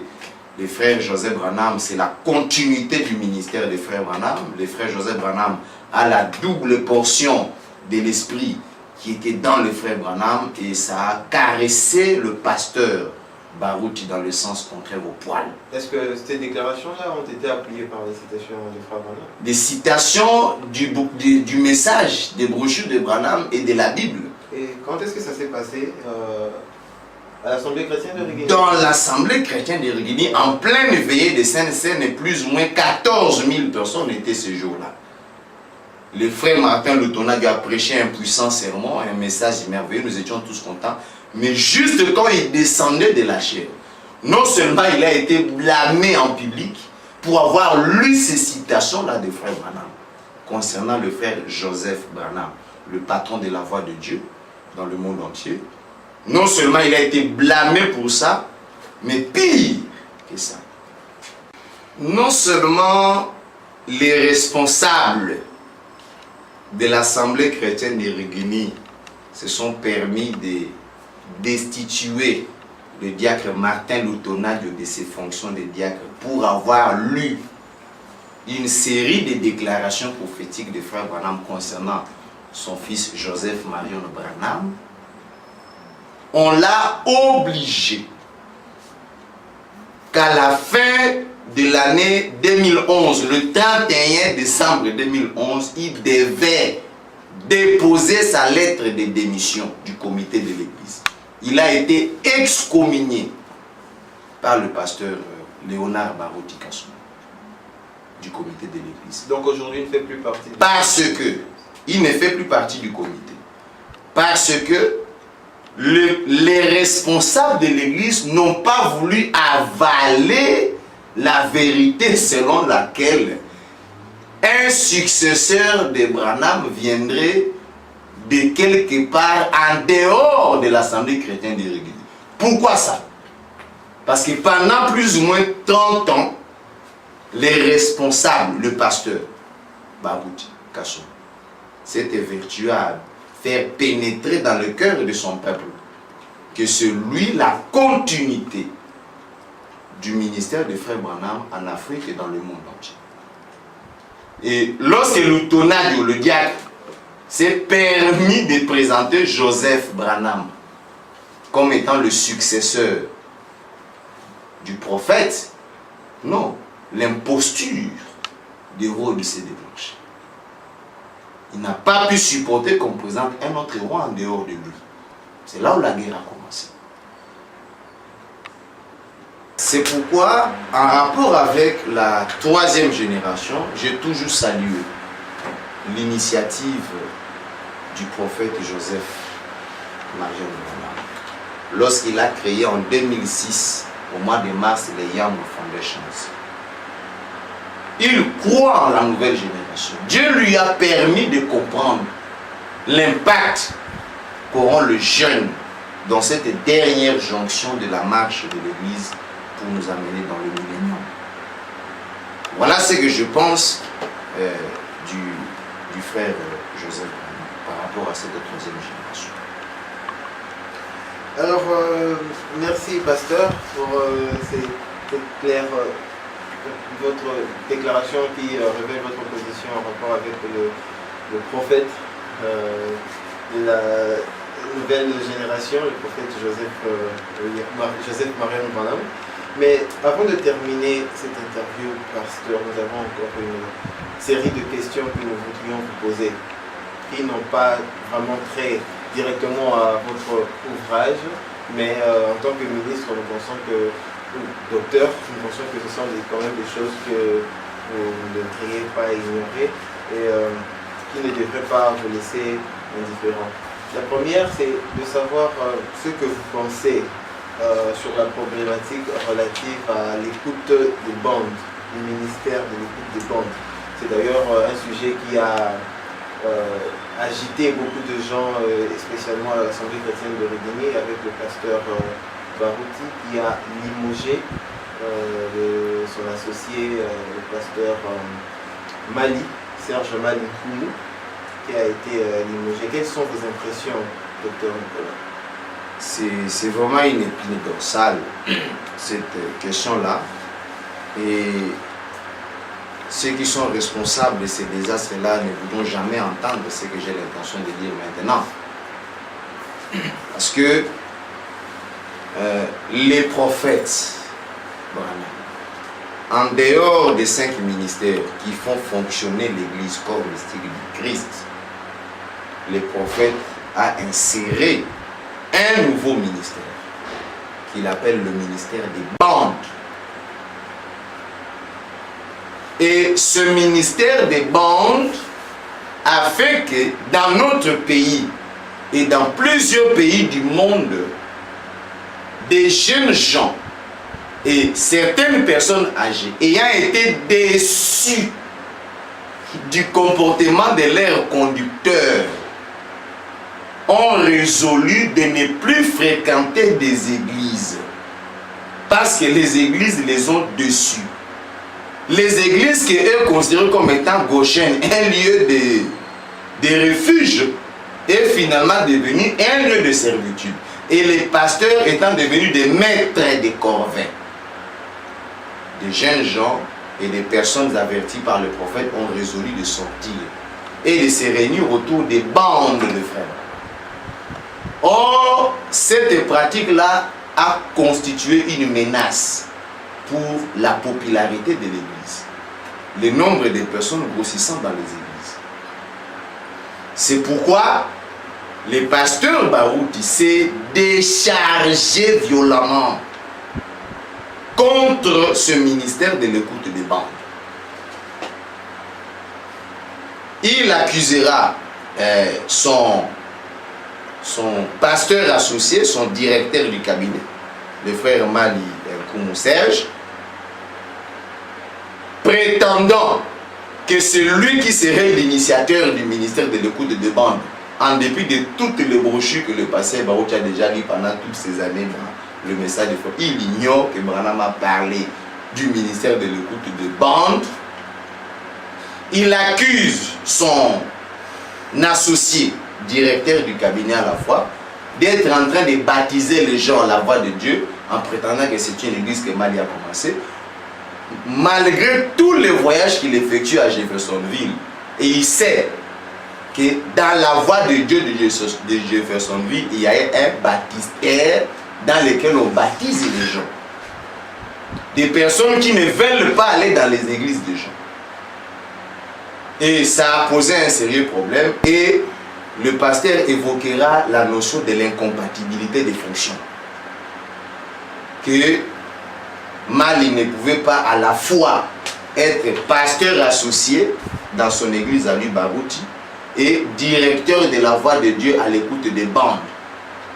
le frère Joseph Branham, c'est la continuité du ministère des frères Branham. Le frère Joseph Branham a la double portion de l'esprit qui était dans le frère Branham, et ça a caressé le pasteur Barouti dans le sens contraire au poil. Est-ce que ces déclarations-là ont été appuyées par les citations du frère Branham? Des citations du message, des brochures de Branham et de la Bible. Et quand est-ce que ça s'est passé à l'Assemblée chrétienne de Rigini? Dans l'Assemblée chrétienne de Rigini, en pleine veillée de Sainte-Seine, et plus ou moins 14 000 personnes étaient ce jour-là. Le frère Martin Lutonadio a prêché un puissant sermon, un message merveilleux, nous étions tous contents. Mais juste quand il descendait de la chair, non seulement il a été blâmé en public pour avoir lu ces citations-là de frère Branham concernant le frère Joseph Branham, le patron de la voix de Dieu dans le monde entier. Non seulement il a été blâmé pour ça, Mais pire que ça, non seulement les responsables de l'Assemblée chrétienne de Riguigny se sont permis de destituer le diacre Martin Lutonadio de ses fonctions de diacre pour avoir lu une série de déclarations prophétiques de frère Branham concernant son fils Joseph Marion Branham, on l'a obligé qu'à la fin de l'année 2011, le 31 décembre 2011, il devait déposer sa lettre de démission du comité de l'église. Il a été excommunié par le pasteur Léonard Baruti Kassouma du comité de l'église. Donc aujourd'hui, il ne fait plus partie de... Parce que il ne fait plus partie du comité. Parce que les responsables de l'église n'ont pas voulu avaler la vérité selon laquelle un successeur de Branham viendrait de quelque part en dehors de l'Assemblée chrétienne de Riguigny. Pourquoi ça? Parce que pendant plus ou moins 30 ans, les responsables, le pasteur Baruti Kassouma, s'était vertueux à faire pénétrer dans le cœur de son peuple que c'est lui la continuité du ministère de frère Branham en Afrique et dans le monde entier. Et lorsque Lutonadio, le diacre, s'est permis de présenter Joseph Branham comme étant le successeur du prophète, non, l'imposture du rôle s'est déclenchée. Il n'a pas pu supporter qu'on présente un autre roi en dehors de lui. C'est là où la guerre a commencé. C'est pourquoi, en rapport avec la troisième génération, j'ai toujours salué l'initiative du prophète Joseph Marion Branham lorsqu'il a créé en 2006, au mois de mars, les Young Foundations. Il croit en la nouvelle génération. Dieu lui a permis de comprendre l'impact qu'auront les jeunes dans cette dernière jonction de la marche de l'Église pour nous amener dans le millénium. Voilà ce que je pense du frère Joseph par rapport à cette troisième génération. Alors, merci pasteur pour cette claire votre déclaration qui révèle votre position en rapport avec le prophète de la nouvelle génération, le prophète Joseph Marion Branham. Mais avant de terminer cette interview, pasteur, nous avons encore une série de questions que nous voudrions vous poser, qui n'ont pas vraiment trait directement à votre ouvrage, mais en tant que ministre, nous pensons que, ou docteur, nous pensons que ce sont quand même des choses que vous ne devriez pas ignorer et qui ne devraient pas vous laisser indifférent. La première, c'est de savoir ce que vous pensez sur la problématique relative à l'écoute des bandes, du ministère de l'écoute des bandes. C'est d'ailleurs un sujet qui a agité beaucoup de gens, spécialement à l'Assemblée chrétienne de Riguigny, avec le pasteur Baruti qui a limogé son associé, le pasteur Mali, Serge Mali Koumou, qui a été limogé. Quelles sont vos impressions, docteur Nicolas? C'est vraiment une épine dorsale, cette question-là. Et ceux qui sont responsables de ces désastres-là ne voudront jamais entendre ce que j'ai l'intention de dire maintenant. Parce que les prophètes, en dehors des 5 ministères qui font fonctionner l'Église corps mystique du Christ, les prophètes ont inséré un nouveau ministère qu'il appelle le ministère des bandes. Et ce ministère des bandes a fait que dans notre pays et dans plusieurs pays du monde, des jeunes gens et certaines personnes âgées ayant été déçues du comportement de leurs conducteurs ont résolu de ne plus fréquenter des églises parce que les églises les ont dessus. Les églises qui est considérées comme étant gauchiennes, un lieu de refuge, est finalement devenu un lieu de servitude. Et les pasteurs étant devenus des maîtres des corvées. Des jeunes gens et des personnes averties par le prophète ont résolu de sortir et de se réunir autour des bandes de frères. Or, cette pratique-là a constitué une menace pour la popularité de l'Église. Le nombre de personnes grossissant dans les églises. C'est pourquoi le pasteur Barouti s'est déchargé violemment contre ce ministère de l'écoute des bandes. Il accusera son pasteur associé, son directeur du cabinet, le frère Mali Koumou Serge, prétendant que c'est lui qui serait l'initiateur du ministère de l'écoute de bande, en dépit de toutes les brochures que le pasteur Barouti a déjà lues pendant toutes ces années dans le message de foi. Il ignore que Branham a parlé du ministère de l'écoute de bande. Il accuse son associé, directeur du cabinet à la fois, d'être en train de baptiser les gens à la voix de Dieu en prétendant que c'est une église que Mali a commencé, malgré tous les voyages qu'il effectue à Jeffersonville. Et il sait que dans la voie de Dieu de Jeffersonville, il y a un baptistère dans lequel on baptise les gens. Des personnes qui ne veulent pas aller dans les églises des gens. Et ça a posé un sérieux problème. Et le pasteur évoquera la notion de l'incompatibilité des fonctions. Que Mali ne pouvait pas à la fois être pasteur associé dans son église à lui Barouti et directeur de la voix de Dieu à l'écoute des bandes.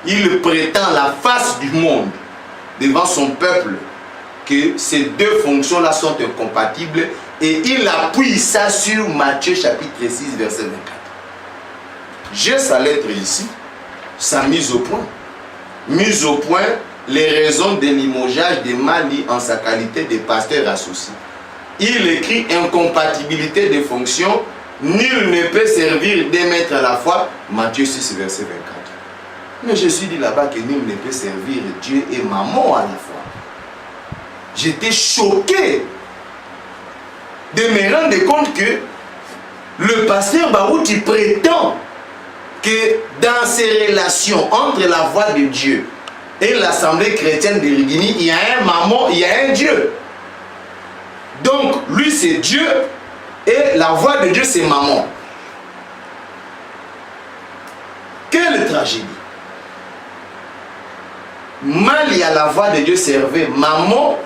Il prétend la face du monde devant son peuple que ces deux fonctions-là sont incompatibles et il appuie ça sur Matthieu chapitre 6 verset 24. J'ai sa lettre ici, sa mise au point. Mise au point les raisons de limogeage de Mali en sa qualité de pasteur associé. Il écrit incompatibilité des fonctions, nul ne peut servir deux maîtres à la fois, Matthieu 6 verset 24. Mais je suis dit là-bas que nul ne peut servir Dieu et maman à la fois. J'étais choqué de me rendre compte que le pasteur Barouti prétend que dans ces relations entre la voix de Dieu et l'assemblée chrétienne de Rigini, il y a un maman, il y a un Dieu. Donc, lui c'est Dieu et la voix de Dieu c'est maman. Quelle tragédie! Mali à la voix de Dieu servait maman,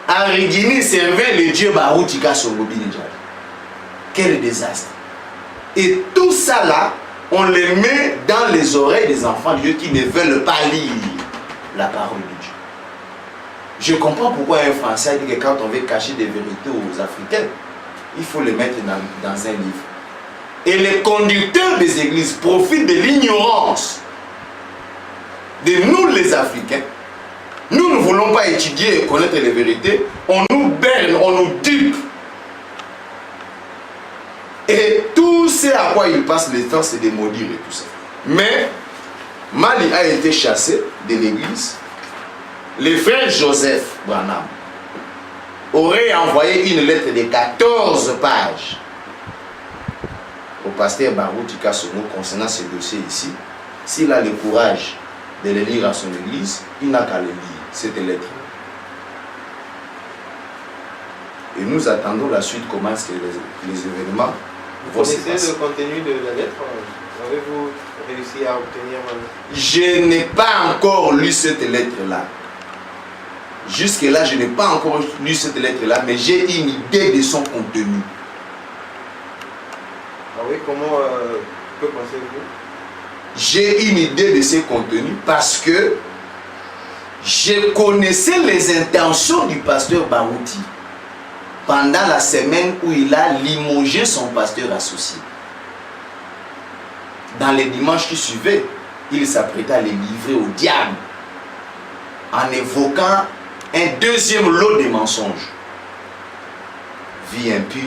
à Rigini servait le Dieu Barouti Kassogobi Ndjali. Quel désastre! Et tout ça là, on les met dans les oreilles des enfants de Dieu qui ne veulent pas lire la parole de Dieu. Je comprends pourquoi un Français dit que quand on veut cacher des vérités aux Africains, il faut les mettre dans un livre. Et les conducteurs des églises profitent de l'ignorance de nous les Africains. Nous ne voulons pas étudier et connaître les vérités. On nous berne, on nous dupe. Et tout ce à quoi il passe le temps, c'est de maudire et tout ça. Mais Mali a été chassé de l'église. Le frère Joseph Branham aurait envoyé une lettre de 14 pages au pasteur Barouti Kassogo concernant ce dossier ici. S'il a le courage de le lire à son église, il n'a qu'à le lire, cette lettre. Et nous attendons la suite, comment est-ce que les événements vont se passer. Vous connaissez le contenu de la lettre? Avez-vous réussi à obtenir? Je n'ai pas encore lu cette lettre-là. Jusque-là, je n'ai pas encore lu cette lettre-là, mais j'ai une idée de son contenu. Ah oui, comment que pensez-vous? J'ai une idée de ce contenu parce que je connaissais les intentions du pasteur Barouti pendant la semaine où il a limogé son pasteur associé. Dans les dimanches qui suivaient, il s'apprêtait à les livrer au diable en évoquant un deuxième lot de mensonges. Vie impure,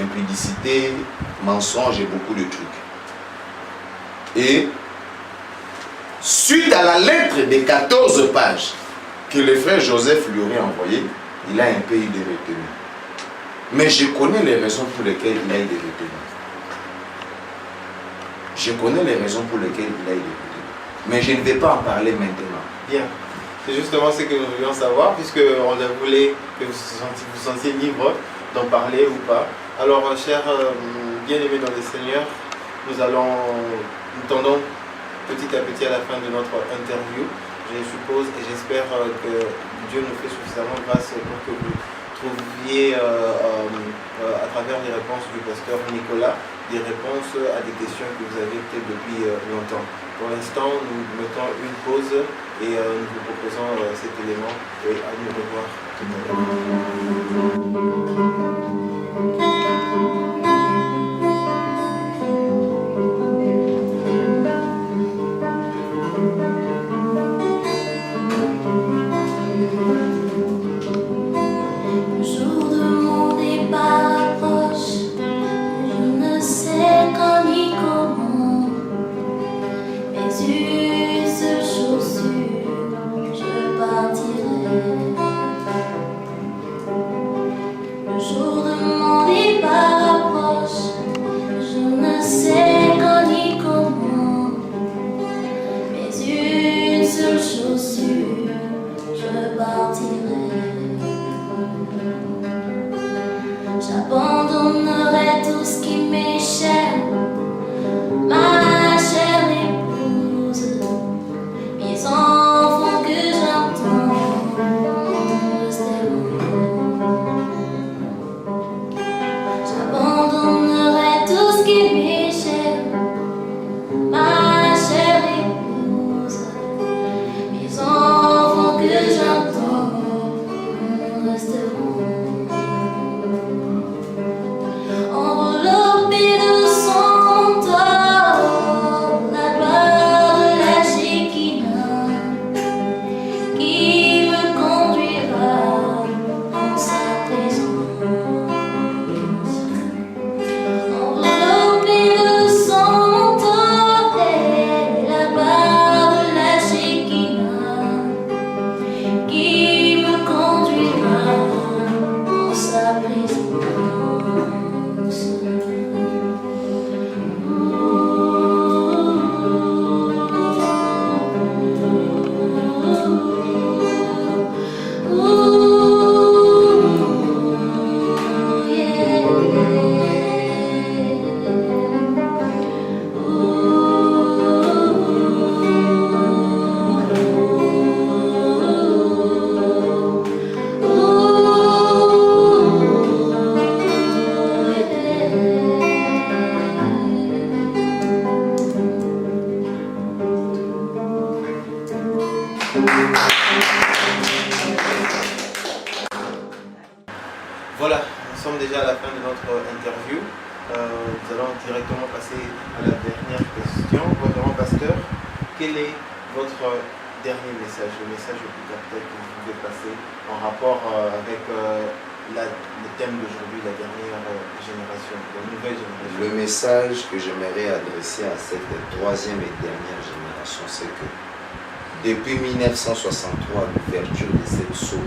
impudicité, mensonges et beaucoup de trucs. Et suite à la lettre des 14 pages que le frère Joseph lui aurait envoyée, il a un peu eu de retenue. Mais je connais les raisons pour lesquelles il a eu des retenues. Je connais les raisons pour lesquelles il a eu des retenues. Mais je ne vais pas en parler maintenant. Bien. C'est justement ce que nous voulions savoir, puisqu'on voulait que vous vous sentiez libre d'en parler ou pas. Alors, chers bien-aimés dans le Seigneur, nous tendons petit à petit à la fin de notre interview. Je suppose et j'espère que Dieu nous fait suffisamment grâce pour que vous trouviez à travers les réponses du pasteur Nicolas des réponses à des questions que vous avez peut-être depuis longtemps. Pour l'instant, nous mettons une pause et nous vous proposons cet élément et à nous revoir tout à l'heure. J'abandonnerai tout ce qui m'est cher, ma chère épouse, mes enfants que j'entends rester loin. J'abandonnerai tout ce qui m'est cher, ma chère épouse, mes enfants que j'entends rester loin. Enveloppé de son corps, la gloire de la Shekinah qui me conduira en sa présence. Enveloppé de son corps, la gloire de la Shekinah qui me conduira en sa présence. Voilà, nous sommes déjà à la fin de notre interview. Nous allons directement passer à la dernière question. Révérend pasteur, quel est votre dernier message, le message le plus capital que vous pouvez passer en rapport avec le thème d'aujourd'hui, la dernière génération, la nouvelle génération? Le message que j'aimerais adresser à cette troisième et dernière génération, c'est que depuis 1963, l'ouverture de cette sceau,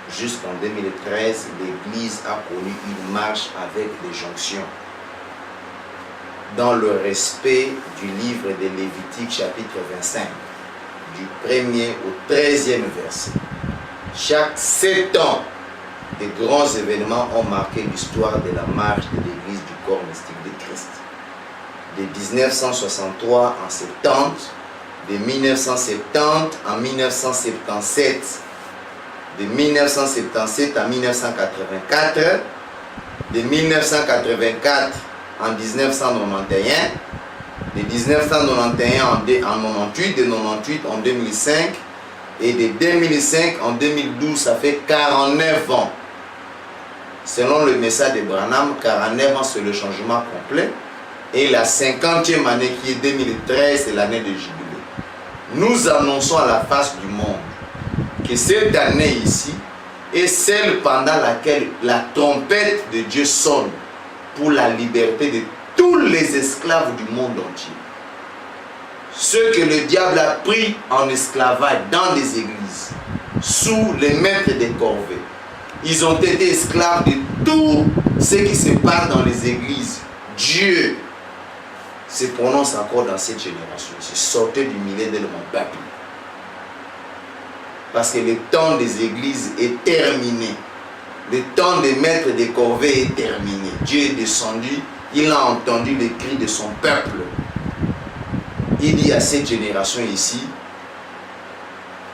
jusqu'en 2013, l'Église a connu une marche avec des jonctions. Dans le respect du livre de Lévitique, chapitre 25, du 1er au 13e verset. Chaque 7 ans, des grands événements ont marqué l'histoire de la marche de l'Église du corps mystique de Christ. De 1963 en 70, de 1970 en 1977, de 1977 à 1984, de 1984 en 1991, de 1991 en 98, de 98 en 2005 et de 2005 en 2012, ça fait 49 ans. Selon le message de Branham, 49 ans c'est le changement complet et la 50e année qui est 2013 c'est l'année de jubilé. Nous annonçons à la face du monde que que cette année ici est celle pendant laquelle la trompette de Dieu sonne pour la liberté de tous les esclaves du monde entier. Ceux que le diable a pris en esclavage dans les églises, sous les maîtres des corvées. Ils ont été esclaves de tout ce qui se passe dans les églises. Dieu se prononce encore dans cette génération. Sortez du milieu de mon peuple. Parce que le temps des églises est terminé. Le temps des maîtres des corvées est terminé. Dieu est descendu, il a entendu les cris de son peuple. Il dit à cette génération ici,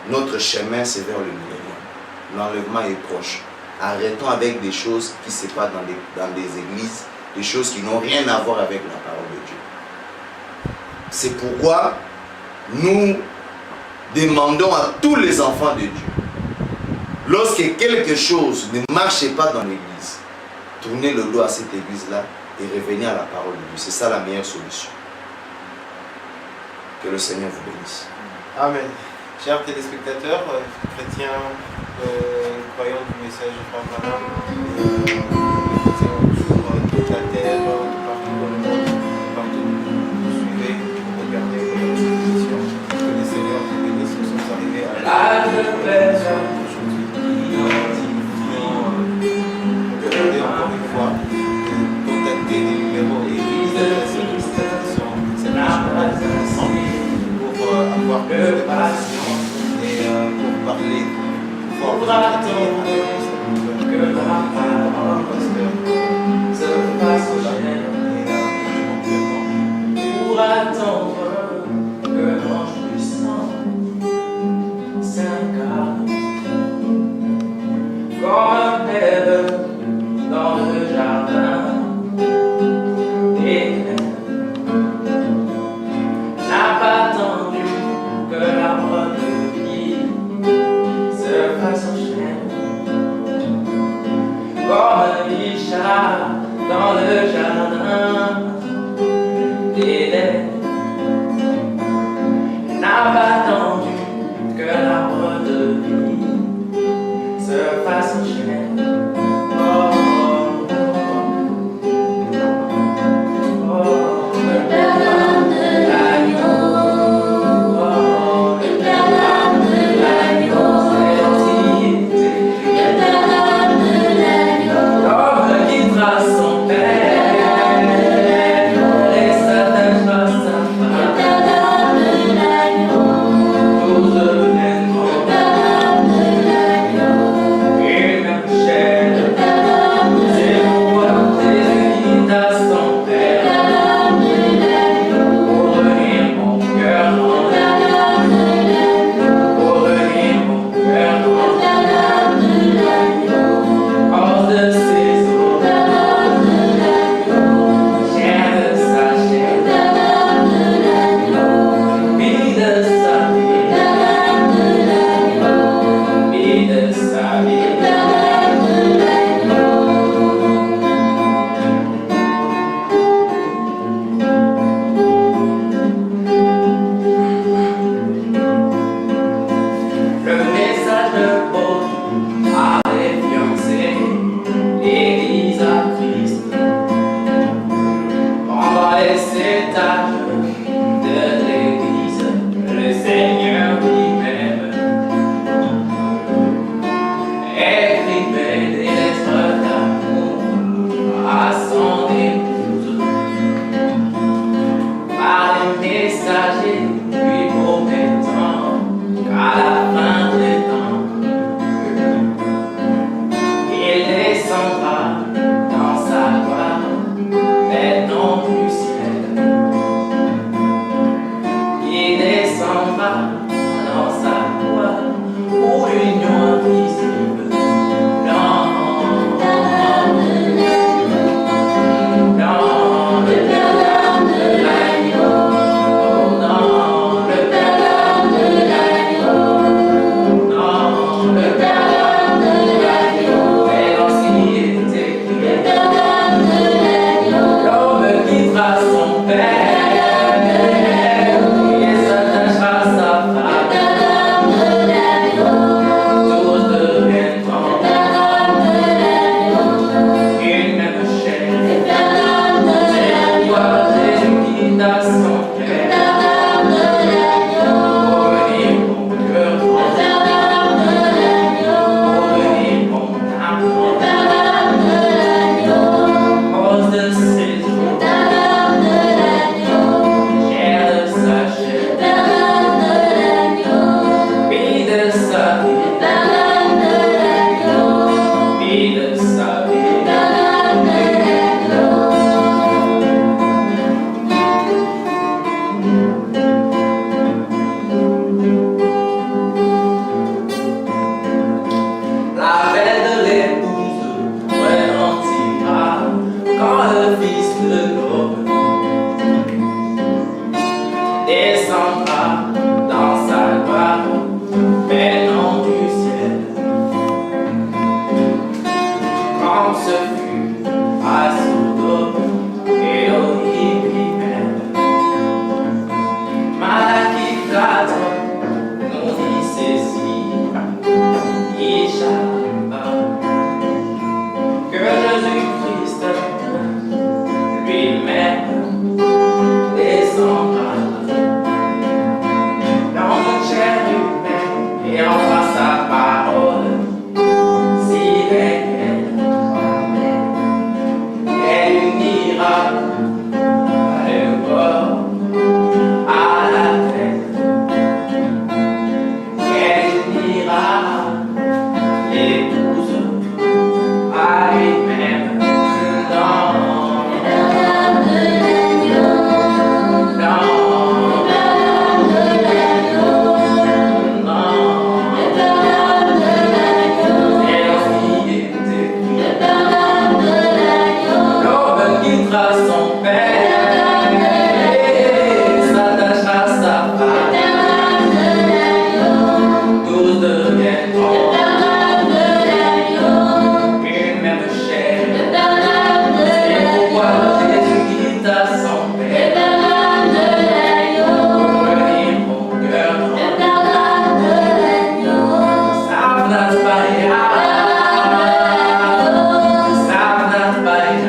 notre chemin c'est vers le millénaire. L'enlèvement est proche. Arrêtons avec des choses qui se passent dans des églises, des choses qui n'ont rien à voir avec la parole de Dieu. C'est pourquoi nous demandons à tous les enfants de Dieu, lorsque quelque chose ne marche pas dans l'église, tournez le dos à cette église-là et revenez à la parole de Dieu. C'est ça la meilleure solution. Que le Seigneur vous bénisse. Amen. Chers téléspectateurs, chrétiens, croyants du message de Frère Branham, sur toute la terre, partout dans le monde, partout où vous suivez, vous regardez cette émission. Que le Seigneur vous bénisse. Nous sommes arrivés à la aujourd'hui. Regardez encore une fois, contactez les numéros et les adresses qui sont pour avoir plus de précision et pour parler, pouvoir vous entretenir avec le pasteur. Pour attendre que l'ange puissant s'incarne comme un père dans le jardin d'Éden. N'a pas attendu que l'arbre de vie se fasse en chêne comme Richard dans le jardin d'Éden. N'a pas attendu que l'arbre de vie se fasse en chêne. Oh, oh, oh, oh. Le père de l'agneau, le père de l'agneau, le père de l'agneau, l'homme qui trace son père. le Fils de l'homme descendra dans sa gloire, venant du ciel. Comme ce fut à Sodome et au Hippimène, Malachie 4 nous dit ceci, Ishaba, que Jésus-Christ lui-même descendra dans une chair humaine et envoie sa parole. S'il est elle unira le corps à la tête. Elle unira l'épouse à lui-même. Son père et s'attachera à sa femme. Tous deviendront une même chair. C'est pourquoi Jésus dit à son père pour venir au cœur. Savnat Baya, Savnat Baya.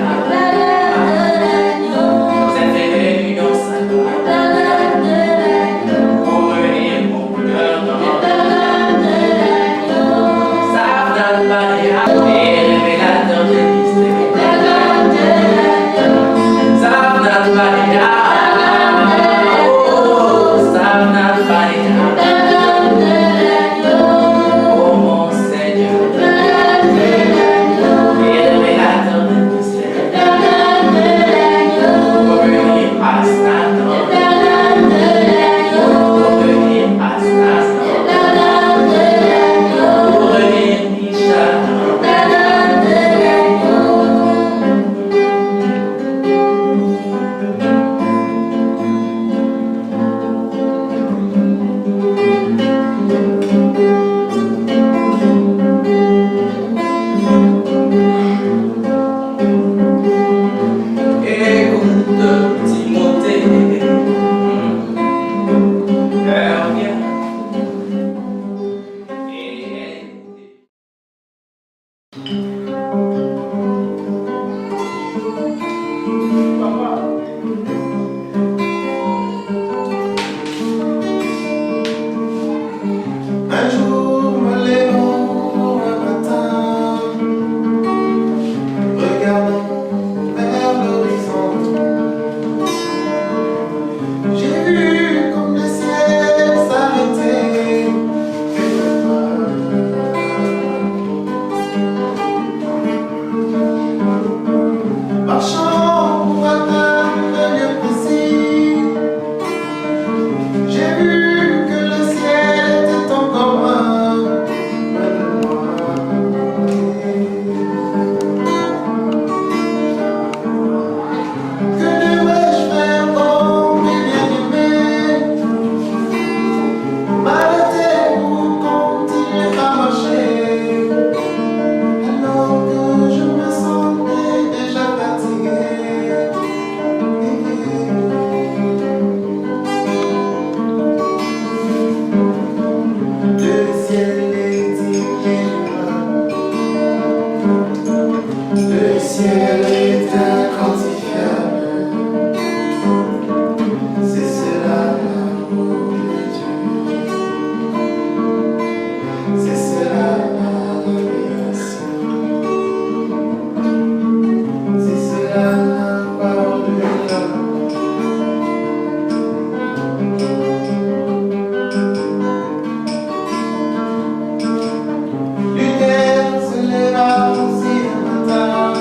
Un jour me levant un matin, regardant vers l'horizon, j'ai vu comme le ciel s'arrêter quelque part. Marchant pour atteindre un lieu précis, j'ai vu que le ciel était encore loin, près de moi. Que devrais-je faire pour mes bien-aimés? M'arrêter ou continuer à marcher, alors que je me sentais déjà fatigué. Le ciel est inqualifiable, le ciel est inquantifiable. C'est cela l'amour de Dieu, c'est cela l'admiration, c'est cela la parole de l'homme. Lumière se lèvera aussi le matin,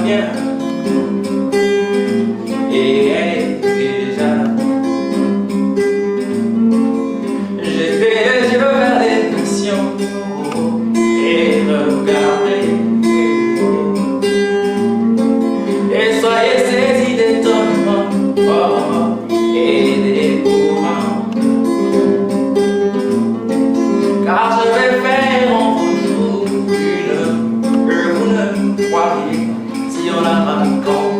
bien. Et déjà, j'ai fait les yeux vers les nations et regardé. Et soyez saisis d'étonnement et d'épouvante, car je vais faire en vous une que vous ne croyez si on a pas compris.